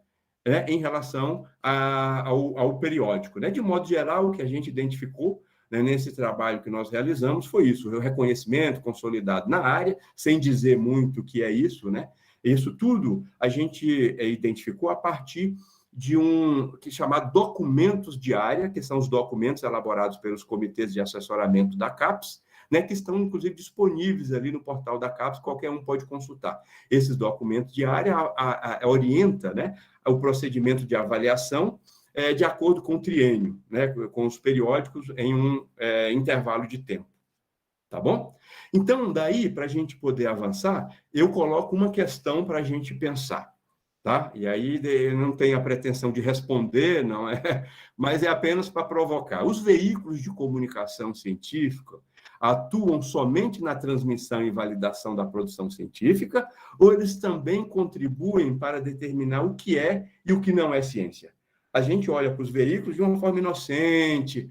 em relação ao periódico. Né? De modo geral, o que a gente identificou, né, nesse trabalho que nós realizamos foi isso, o reconhecimento consolidado na área, sem dizer muito o que é isso, né? Isso tudo a gente identificou a partir de que é chamado documentos de área, que são os documentos elaborados pelos comitês de assessoramento da CAPES, né, que estão, inclusive, disponíveis ali no portal da CAPES, qualquer um pode consultar. Esses documentos de área orientam, né, o procedimento de avaliação de acordo com o triênio, né, com os periódicos em um intervalo de tempo. Tá bom? Então, daí, para a gente poder avançar, eu coloco uma questão para a gente pensar. Tá? E aí eu não tenho a pretensão de responder, não é? Mas é apenas para provocar. Os veículos de comunicação científica atuam somente na transmissão e validação da produção científica, ou eles também contribuem para determinar o que é e o que não é ciência? A gente olha para os veículos de uma forma inocente.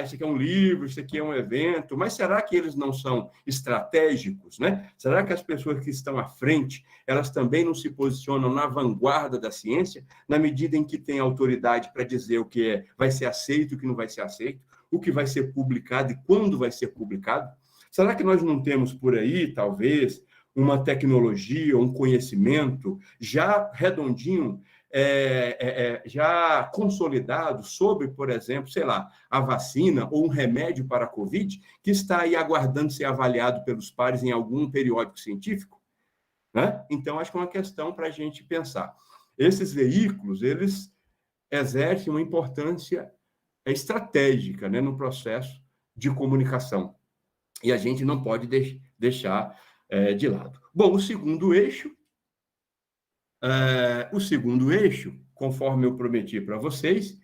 Esse aqui é um livro, isso aqui é um evento. Mas será que eles não são estratégicos, né? Será que as pessoas que estão à frente, elas também não se posicionam na vanguarda da ciência, na medida em que têm autoridade para dizer o que vai ser aceito e o que não vai ser aceito, o que vai ser publicado e quando vai ser publicado? Será que nós não temos por aí, talvez, uma tecnologia, um conhecimento já redondinho, já consolidado sobre, por exemplo, sei lá, a vacina ou um remédio para a Covid, que está aí aguardando ser avaliado pelos pares em algum periódico científico? Né? Então, acho que é uma questão para a gente pensar. Esses veículos, eles exercem uma importância estratégica, né, no processo de comunicação. E a gente não pode deixar de lado. Bom, o segundo eixo, conforme eu prometi para vocês,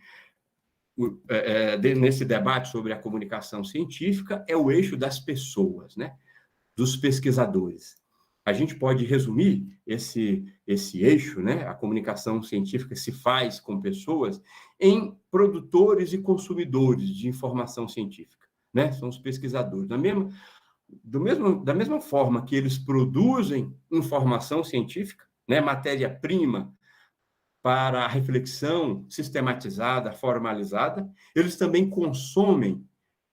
nesse debate sobre a comunicação científica, é o eixo das pessoas, né? Dos pesquisadores. A gente pode resumir esse eixo, né? A comunicação científica se faz com pessoas, em produtores e consumidores de informação científica. né? São os pesquisadores. Da mesma forma que eles produzem informação científica, né? Matéria-prima para a reflexão sistematizada, formalizada, eles também consomem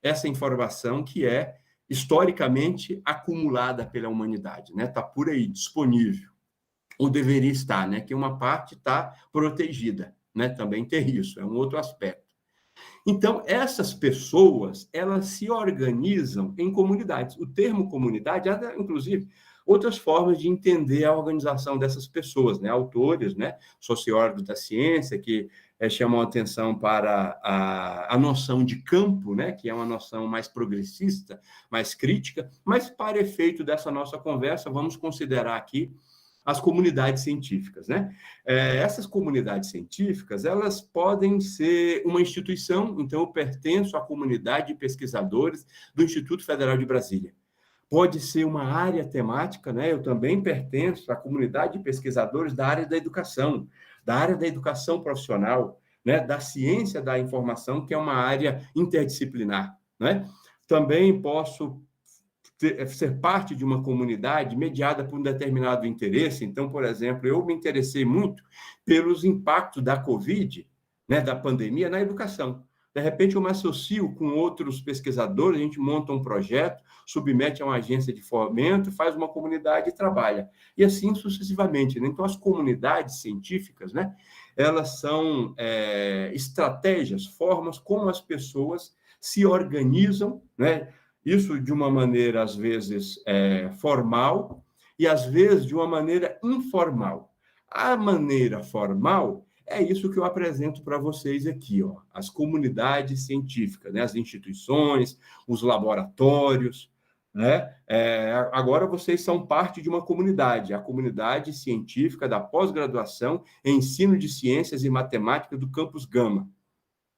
essa informação que é historicamente acumulada pela humanidade, né? Está por aí, disponível, ou deveria estar, né? Que uma parte está protegida, né? Também tem isso, é um outro aspecto. Então, essas pessoas, elas se organizam em comunidades. O termo comunidade, inclusive, outras formas de entender a organização dessas pessoas, né? Autores, né? Sociólogos da ciência, que chamam a atenção para a noção de campo, né? Que é uma noção mais progressista, mais crítica, mas para efeito dessa nossa conversa, vamos considerar aqui as comunidades científicas, né? Essas comunidades científicas, elas podem ser uma instituição, então eu pertenço à comunidade de pesquisadores do Instituto Federal de Brasília. Pode ser uma área temática, né? Eu também pertenço à comunidade de pesquisadores da área da educação profissional, né? Da ciência da informação, que é uma área interdisciplinar, né? Também posso ser parte de uma comunidade mediada por um determinado interesse. Então, por exemplo, eu me interessei muito pelos impactos da Covid, né, da pandemia, na educação. De repente, eu me associo com outros pesquisadores, a gente monta um projeto, submete a uma agência de fomento, faz uma comunidade e trabalha. E assim sucessivamente, né? Então, as comunidades científicas, né, elas são estratégias, formas como as pessoas se organizam, né? Isso de uma maneira, às vezes, formal e, às vezes, de uma maneira informal. A maneira formal é isso que eu apresento para vocês aqui, ó, as comunidades científicas, né, as instituições, os laboratórios, né? Agora vocês são parte de uma comunidade, a comunidade científica da pós-graduação em ensino de ciências e matemática do Campus Gama.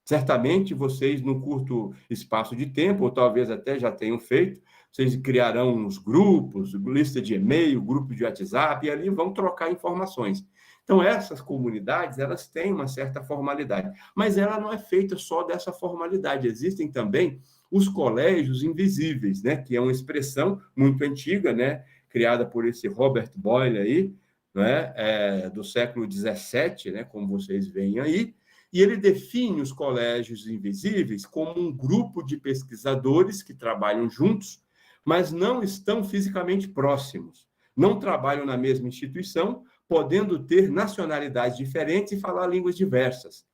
Certamente vocês, num curto espaço de tempo, ou talvez até já tenham feito, vocês criarão uns grupos, lista de e-mail, grupo de WhatsApp, e ali vão trocar informações. Então, essas comunidades, elas têm uma certa formalidade, mas ela não é feita só dessa formalidade. Existem também os colégios invisíveis, né, que é uma expressão muito antiga, né, criada por esse Robert Boyle aí, né, do século XVII, né, como vocês veem aí, e ele define os colégios invisíveis como um grupo de pesquisadores que trabalham juntos, mas não estão fisicamente próximos. Não trabalham na mesma instituição, podendo ter nacionalidades diferentes e falar línguas diversas.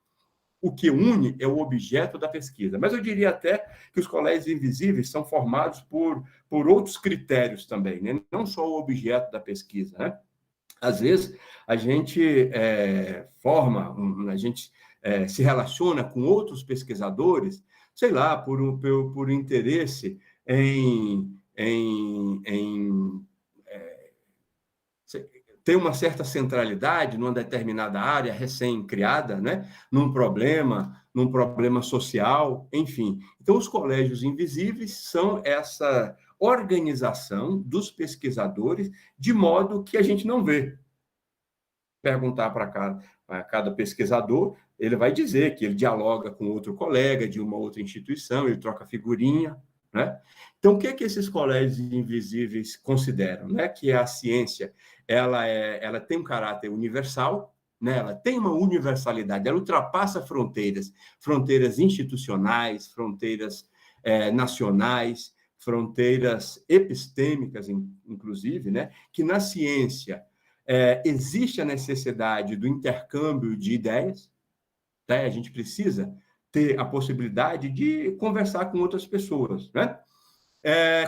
O que une é o objeto da pesquisa. Mas eu diria até que os colégios invisíveis são formados por outros critérios também, né? Não só o objeto da pesquisa, né? Às vezes, a gente se relaciona com outros pesquisadores, sei lá, por interesse ter uma certa centralidade numa determinada área recém-criada, né? num problema social, enfim. Então, os colégios invisíveis são essa organização dos pesquisadores de modo que a gente não vê. Perguntar para cada pesquisador, ele vai dizer que ele dialoga com outro colega de uma outra instituição, ele troca figurinha, né? Então, o que esses colégios invisíveis consideram? Né? Que a ciência ela tem um caráter universal, né? Ela tem uma universalidade, ela ultrapassa fronteiras institucionais, fronteiras nacionais, fronteiras epistêmicas, inclusive, né? Que na ciência existe a necessidade do intercâmbio de ideias, tá? A gente precisa ter a possibilidade de conversar com outras pessoas, né?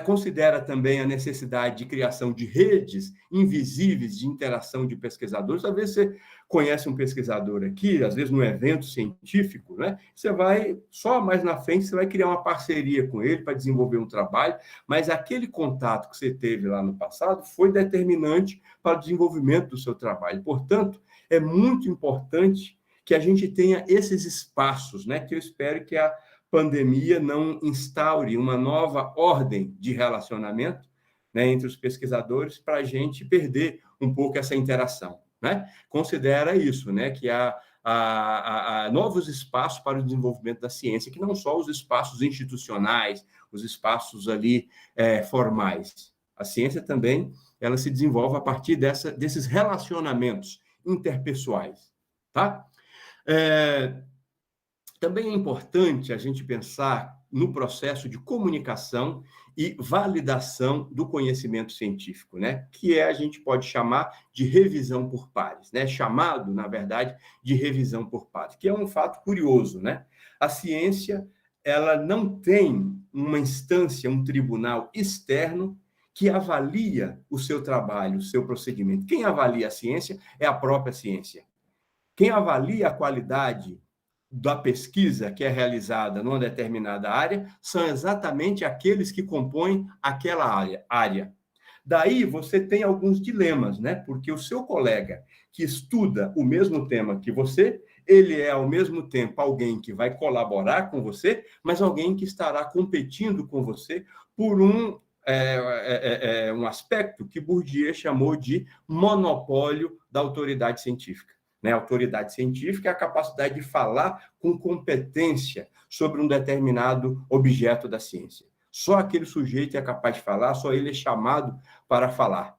Considera também a necessidade de criação de redes invisíveis de interação de pesquisadores. Às vezes você conhece um pesquisador aqui, às vezes num evento científico, né? Você vai, só mais na frente, você vai criar uma parceria com ele para desenvolver um trabalho, mas aquele contato que você teve lá no passado foi determinante para o desenvolvimento do seu trabalho. Portanto, é muito importante que a gente tenha esses espaços, né? Que eu espero que a pandemia não instaure uma nova ordem de relacionamento, né, entre os pesquisadores para a gente perder um pouco essa interação, né? Considera isso, né, que a novos espaços para o desenvolvimento da ciência, que não só os espaços institucionais, os espaços ali formais. A ciência também ela se desenvolve a partir desses relacionamentos interpessoais, tá? Também é importante a gente pensar no processo de comunicação e validação do conhecimento científico, né? Que a gente pode chamar de revisão por pares, né? Chamado, na verdade, de revisão por pares, que é um fato curioso, né? A ciência, ela não tem uma instância, um tribunal externo que avalia o seu trabalho, o seu procedimento. Quem avalia a ciência é a própria ciência. Quem avalia a qualidade da pesquisa que é realizada numa determinada área são exatamente aqueles que compõem aquela área. Daí você tem alguns dilemas, né? Porque o seu colega que estuda o mesmo tema que você, ele é, ao mesmo tempo, alguém que vai colaborar com você, mas alguém que estará competindo com você por um aspecto que Bourdieu chamou de monopólio da autoridade científica. Né? A autoridade científica é a capacidade de falar com competência sobre um determinado objeto da ciência. Só aquele sujeito é capaz de falar, só ele é chamado para falar.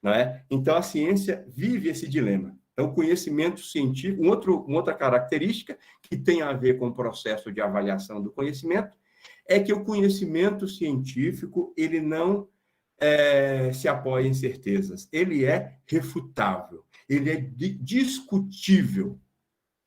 Não é? Então, a ciência vive esse dilema. Então, o conhecimento científico, uma outra característica que tem a ver com o processo de avaliação do conhecimento é que o conhecimento científico ele não se apoia em certezas, ele é refutável, ele é discutível.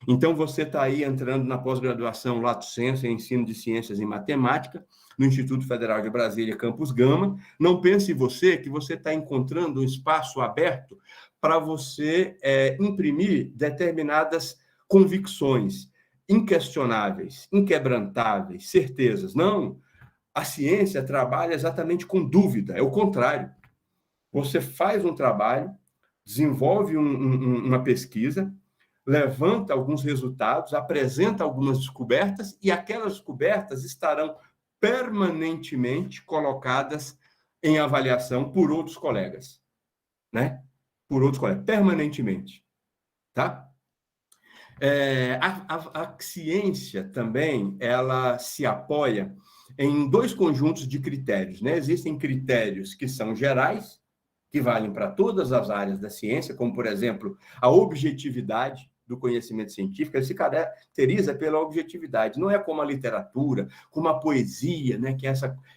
Então, você está aí entrando na pós-graduação Lato Sensu, em ensino de ciências em matemática, no Instituto Federal de Brasília, Campus Gama. Não pense você que você está encontrando um espaço aberto para você imprimir determinadas convicções inquestionáveis, inquebrantáveis, certezas. Não, a ciência trabalha exatamente com dúvida, é o contrário. Você faz um trabalho, desenvolve uma pesquisa, levanta alguns resultados, apresenta algumas descobertas, e aquelas descobertas estarão permanentemente colocadas em avaliação por outros colegas, né? Por outros colegas, permanentemente, tá? A ciência também, ela se apoia em dois conjuntos de critérios, né? Existem critérios que são gerais, que valem para todas as áreas da ciência, como, por exemplo, a objetividade do conhecimento científico. Ele se caracteriza pela objetividade. Não é como a literatura, como a poesia, né? Que é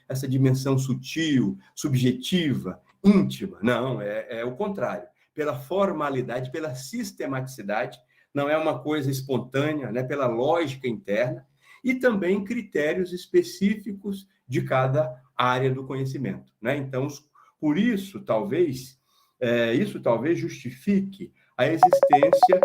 essa dimensão sutil, subjetiva, íntima. Não, é o contrário. Pela formalidade, pela sistematicidade, não é uma coisa espontânea, né? Pela lógica interna, e também critérios específicos de cada área do conhecimento, né? Então, por isso, talvez justifique a existência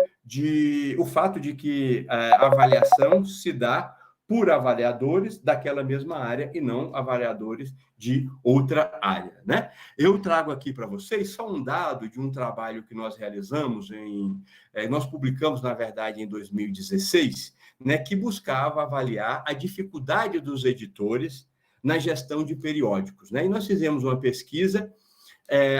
o fato de que a avaliação se dá por avaliadores daquela mesma área e não avaliadores de outra área, né? Eu trago aqui para vocês só um dado de um trabalho que nós realizamos nós publicamos, na verdade, em 2016, né, que buscava avaliar a dificuldade dos editores na gestão de periódicos, né? E nós fizemos uma pesquisa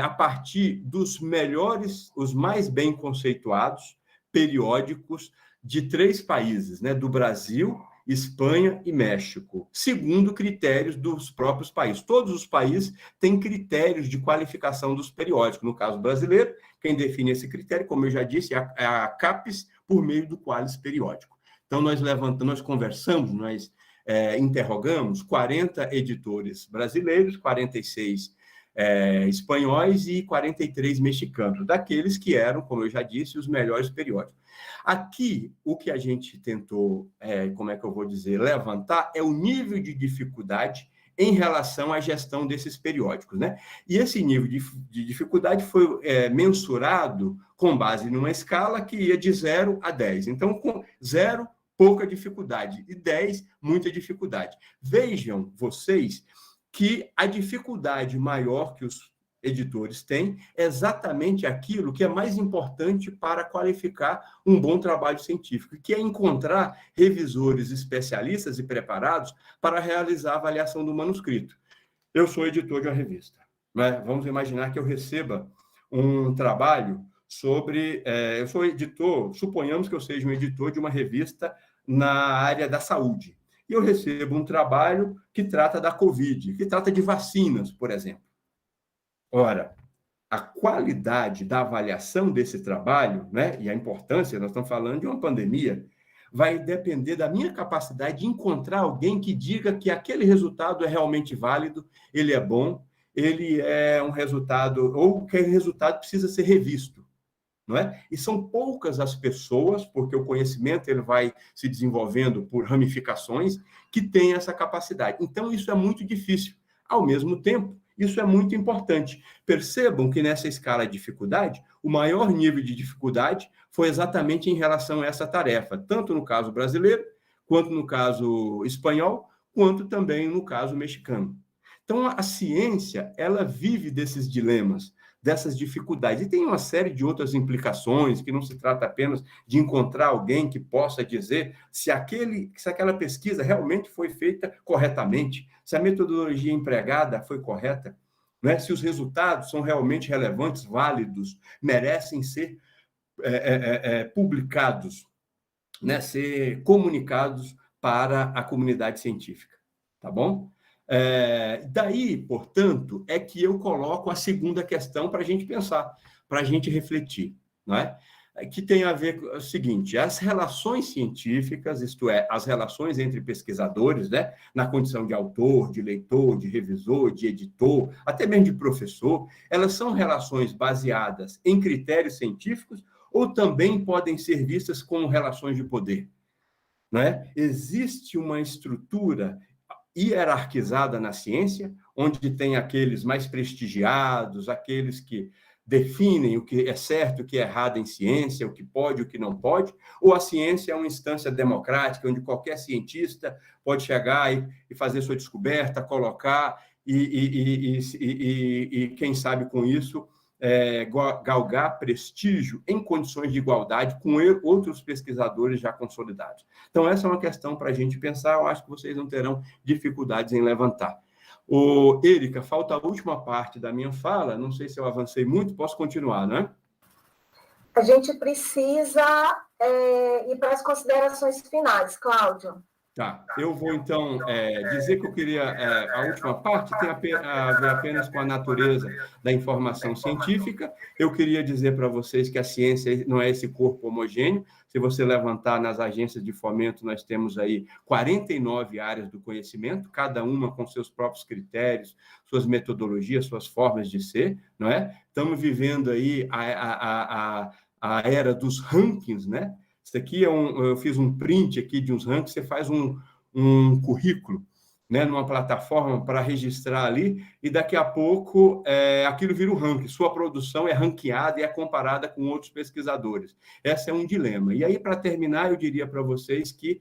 a partir dos melhores, os mais bem conceituados periódicos de 3 países, né? Do Brasil, Espanha e México, segundo critérios dos próprios países. Todos os países têm critérios de qualificação dos periódicos. No caso brasileiro, quem define esse critério, como eu já disse, é a CAPES, por meio do Qualis Periódico. Então, nós conversamos, nós interrogamos 40 editores brasileiros, 46 espanhóis e 43 mexicanos, daqueles que eram, como eu já disse, os melhores periódicos. Aqui, o que a gente tentou, levantar é o nível de dificuldade em relação à gestão desses periódicos, né? E esse nível de dificuldade foi mensurado com base numa escala que ia de 0 a 10. Então, com 0, pouca dificuldade, e 10, muita dificuldade. Vejam vocês que a dificuldade maior que os editores têm é exatamente aquilo que é mais importante para qualificar um bom trabalho científico, que é encontrar revisores especialistas e preparados para realizar a avaliação do manuscrito. Eu sou editor de uma revista, né? Vamos imaginar que eu receba um trabalho sobre... eu sou editor, suponhamos que eu seja um editor de uma revista na área da saúde. E eu recebo um trabalho que trata da Covid, que trata de vacinas, por exemplo. Ora, a qualidade da avaliação desse trabalho, né, e a importância, nós estamos falando de uma pandemia, vai depender da minha capacidade de encontrar alguém que diga que aquele resultado é realmente válido, ele é bom, ele é um resultado, ou que o resultado precisa ser revisto. Não é? E são poucas as pessoas, porque o conhecimento ele vai se desenvolvendo por ramificações, que têm essa capacidade. Então, isso é muito difícil. Ao mesmo tempo, isso é muito importante. Percebam que nessa escala de dificuldade, o maior nível de dificuldade foi exatamente em relação a essa tarefa, tanto no caso brasileiro, quanto no caso espanhol, quanto também no caso mexicano. Então, a ciência, ela vive desses dilemas, dessas dificuldades. E tem uma série de outras implicações, que não se trata apenas de encontrar alguém que possa dizer se aquela pesquisa realmente foi feita corretamente, se a metodologia empregada foi correta, né? Se os resultados são realmente relevantes, válidos, merecem ser publicados, né? Ser comunicados para a comunidade científica. Tá bom? Daí, portanto, é que eu coloco a segunda questão para a gente pensar, para a gente refletir, não é? Que tem a ver com o seguinte: as relações científicas, isto é, as relações entre pesquisadores, né, na condição de autor, de leitor, de revisor, de editor, até mesmo de professor, elas são relações baseadas em critérios científicos ou também podem ser vistas como relações de poder, não é? Existe uma estrutura hierarquizada na ciência, onde tem aqueles mais prestigiados, aqueles que definem o que é certo, o que é errado em ciência, o que pode, o que não pode, ou a ciência é uma instância democrática, onde qualquer cientista pode chegar e fazer sua descoberta, colocar, e quem sabe com isso, galgar prestígio em condições de igualdade com outros pesquisadores já consolidados. Então, essa é uma questão para a gente pensar, eu acho que vocês não terão dificuldades em levantar. Érica, falta a última parte da minha fala, não sei se eu avancei muito, posso continuar, né? A gente precisa ir para as considerações finais, Cláudio. Tá, eu vou então dizer que eu queria, a última parte tem a ver apenas com a natureza da informação científica. Eu queria dizer para vocês que a ciência não é esse corpo homogêneo. Se você levantar nas agências de fomento, nós temos aí 49 áreas do conhecimento, cada uma com seus próprios critérios, suas metodologias, suas formas de ser, não é? Estamos vivendo aí a era dos rankings, né? Isso aqui eu fiz um print aqui de uns rankings, você faz um currículo, né, numa plataforma para registrar ali, e daqui a pouco aquilo vira um ranking. Sua produção é ranqueada e é comparada com outros pesquisadores. Esse é um dilema. E aí, para terminar, eu diria para vocês que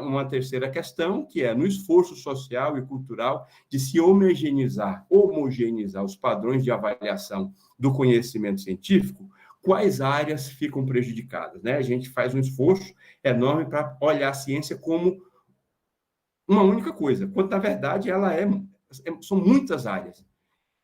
uma terceira questão, que é no esforço social e cultural de se homogeneizar os padrões de avaliação do conhecimento científico, quais áreas ficam prejudicadas, né? A gente faz um esforço enorme para olhar a ciência como uma única coisa, quando, na verdade, ela são muitas áreas.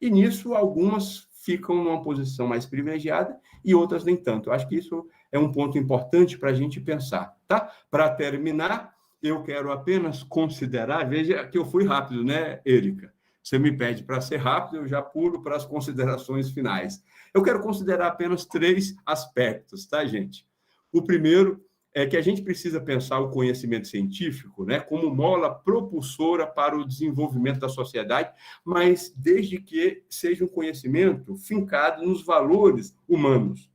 E, nisso, algumas ficam numa posição mais privilegiada e outras nem tanto. Eu acho que isso é um ponto importante para a gente pensar, tá? Para terminar, eu quero apenas considerar, veja que eu fui rápido, né, Érica? Você me pede para ser rápido, eu já pulo para as considerações finais. Eu quero considerar apenas 3 aspectos, tá, gente? O primeiro é que a gente precisa pensar o conhecimento científico, né, como mola propulsora para o desenvolvimento da sociedade, mas desde que seja um conhecimento fincado nos valores humanos.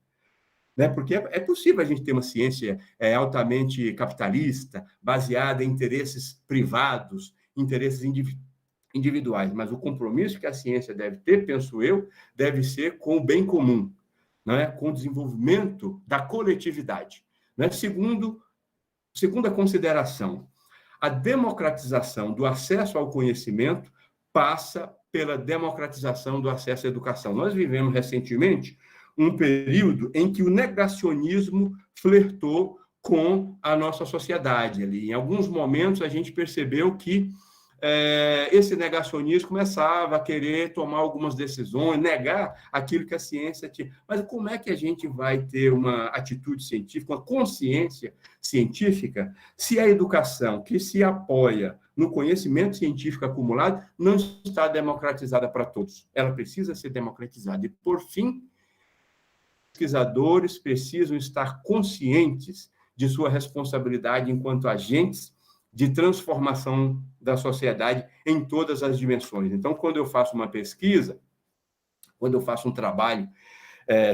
Né? Porque é possível a gente ter uma ciência altamente capitalista, baseada em interesses privados, interesses individuais, mas o compromisso que a ciência deve ter, penso eu, deve ser com o bem comum, né? Com o desenvolvimento da coletividade. Né? Segunda consideração, a democratização do acesso ao conhecimento passa pela democratização do acesso à educação. Nós vivemos recentemente um período em que o negacionismo flertou com a nossa sociedade. Ali. Em alguns momentos, a gente percebeu que esse negacionismo começava a querer tomar algumas decisões, negar aquilo que a ciência tinha. Mas como é que a gente vai ter uma atitude científica, uma consciência científica, se a educação que se apoia no conhecimento científico acumulado não está democratizada para todos? Ela precisa ser democratizada. E, por fim, pesquisadores precisam estar conscientes de sua responsabilidade enquanto agentes de transformação da sociedade em todas as dimensões. Então, quando eu faço uma pesquisa, quando eu faço um trabalho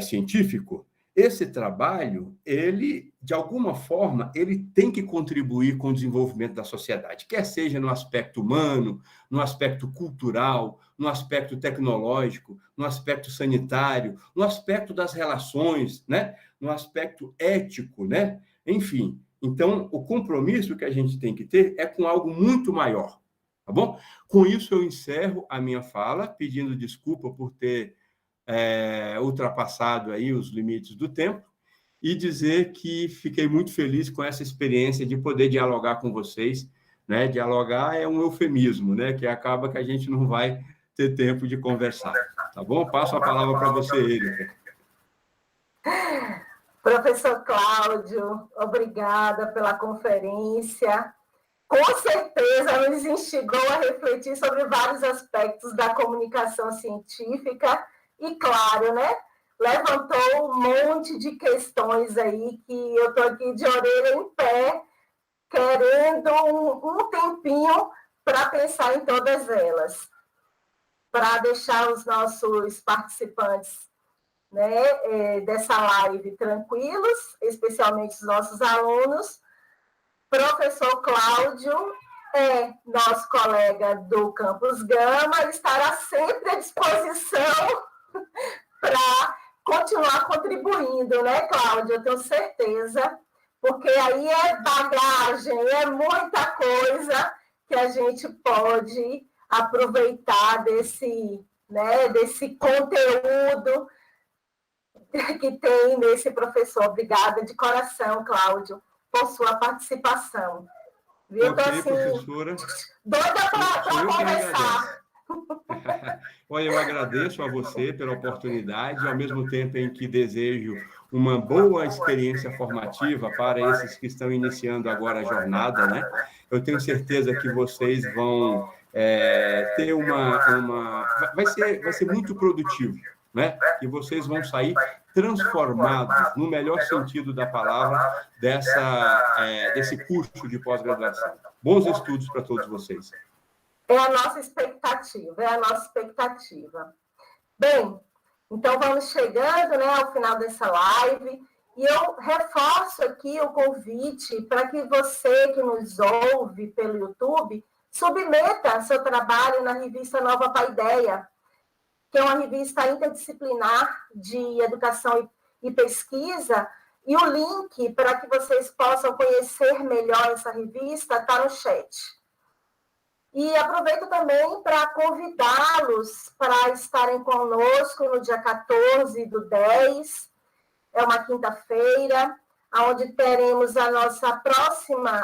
científico, esse trabalho, ele, de alguma forma, ele tem que contribuir com o desenvolvimento da sociedade, quer seja no aspecto humano, no aspecto cultural, no aspecto tecnológico, no aspecto sanitário, no aspecto das relações, né? No aspecto ético, né? Enfim, então, o compromisso que a gente tem que ter é com algo muito maior, tá bom? Com isso, eu encerro a minha fala, pedindo desculpa por ter ultrapassado aí os limites do tempo e dizer que fiquei muito feliz com essa experiência de poder dialogar com vocês, né? Dialogar é um eufemismo, né? Que acaba que a gente não vai ter tempo de conversar, tá bom? Passo a palavra para você, Erika. Professor Cláudio, obrigada pela conferência. Com certeza nos instigou a refletir sobre vários aspectos da comunicação científica e, claro, né, levantou um monte de questões aí que eu estou aqui de orelha em pé, querendo um tempinho para pensar em todas elas, para deixar os nossos participantes, né, dessa live tranquilos, especialmente os nossos alunos. Professor Cláudio é nosso colega do Campus Gama, estará sempre à disposição para continuar contribuindo, né, Cláudio? Eu tenho certeza, porque aí é bagagem, é muita coisa que a gente pode aproveitar desse, né, desse conteúdo que tem nesse professor. Obrigada de coração, Cláudio, por sua participação. Viu? Ok, assim, professora. Doida para conversar. Olha, eu agradeço a você pela oportunidade, ao mesmo tempo em que desejo uma boa experiência formativa para esses que estão iniciando agora a jornada, né? Eu tenho certeza que vocês vão ter vai ser muito produtivo, né? E vocês vão sair transformados, no melhor sentido da palavra, desse curso de pós-graduação. Bons estudos para todos vocês. É a nossa expectativa, é a nossa expectativa. Bem, então vamos chegando, né, ao final dessa live, e eu reforço aqui o convite para que você que nos ouve pelo YouTube submeta seu trabalho na revista Nova Paideia, que é uma revista interdisciplinar de educação e pesquisa, e o link para que vocês possam conhecer melhor essa revista está no chat. E aproveito também para convidá-los para estarem conosco no dia 14/10, é uma quinta-feira, onde teremos a nossa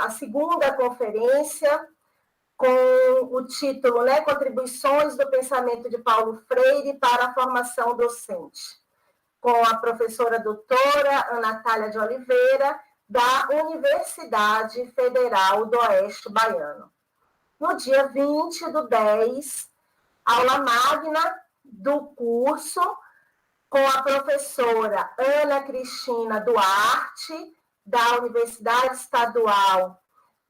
a segunda conferência, com o título, né, Contribuições do Pensamento de Paulo Freire para a Formação Docente, com a professora doutora Ana Natália de Oliveira, da Universidade Federal do Oeste Baiano. No dia 20/10, aula magna do curso, com a professora Ana Cristina Duarte, da Universidade Estadual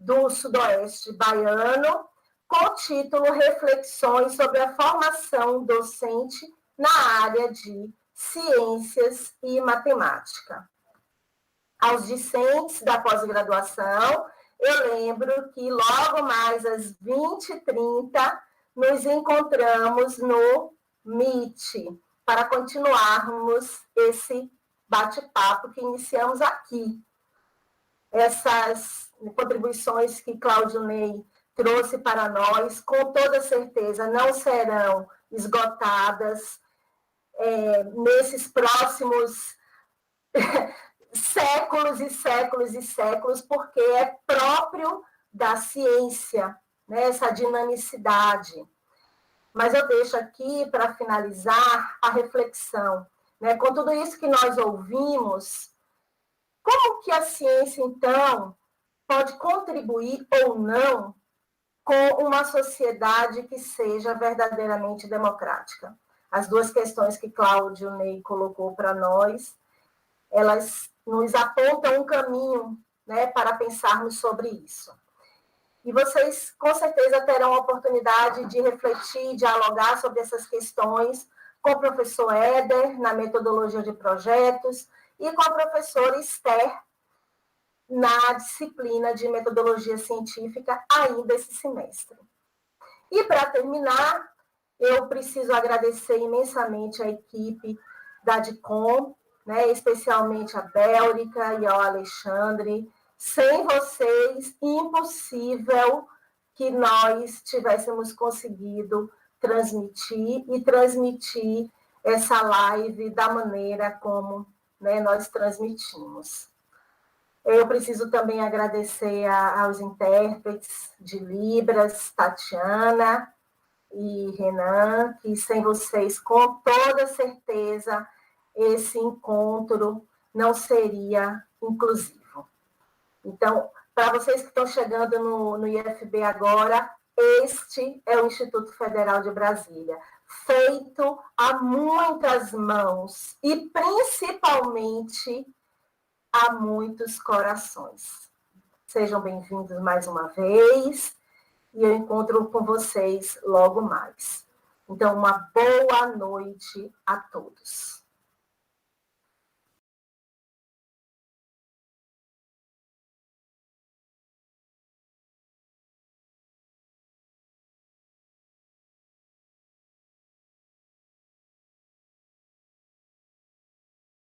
do Sudoeste Baiano, com o título Reflexões sobre a Formação Docente na área de Ciências e Matemática. Aos discentes da pós-graduação, eu lembro que logo mais às 20h30 nos encontramos no Meet para continuarmos esse bate-papo que iniciamos aqui. Essas contribuições que Cláudio Ney trouxe para nós, com toda certeza, não serão esgotadas nesses próximos séculos e séculos e séculos, porque é próprio da ciência, né, essa dinamicidade. Mas eu deixo aqui, para finalizar, a reflexão, né? Com tudo isso que nós ouvimos, como que a ciência, então, pode contribuir ou não com uma sociedade que seja verdadeiramente democrática? As duas questões que Cláudio Ney colocou para nós, elas nos apontam um caminho, né, para pensarmos sobre isso. E vocês, com certeza, terão a oportunidade de refletir, dialogar sobre essas questões com o professor Éder, na metodologia de projetos, e com a professora Esther, na disciplina de metodologia científica, ainda esse semestre. E, para terminar, eu preciso agradecer imensamente a equipe da DICOM, né, especialmente a Bélrica e ao Alexandre. Sem vocês, impossível que nós tivéssemos conseguido transmitir essa live da maneira como, né, nós transmitimos. Eu preciso também agradecer aos intérpretes de Libras, Tatiana e Renan, que sem vocês, com toda certeza, esse encontro não seria inclusivo. Então, para vocês que estão chegando no IFB agora, este é o Instituto Federal de Brasília, feito a muitas mãos e, principalmente, a muitos corações. Sejam bem-vindos mais uma vez e eu encontro com vocês logo mais. Então, uma boa noite a todos.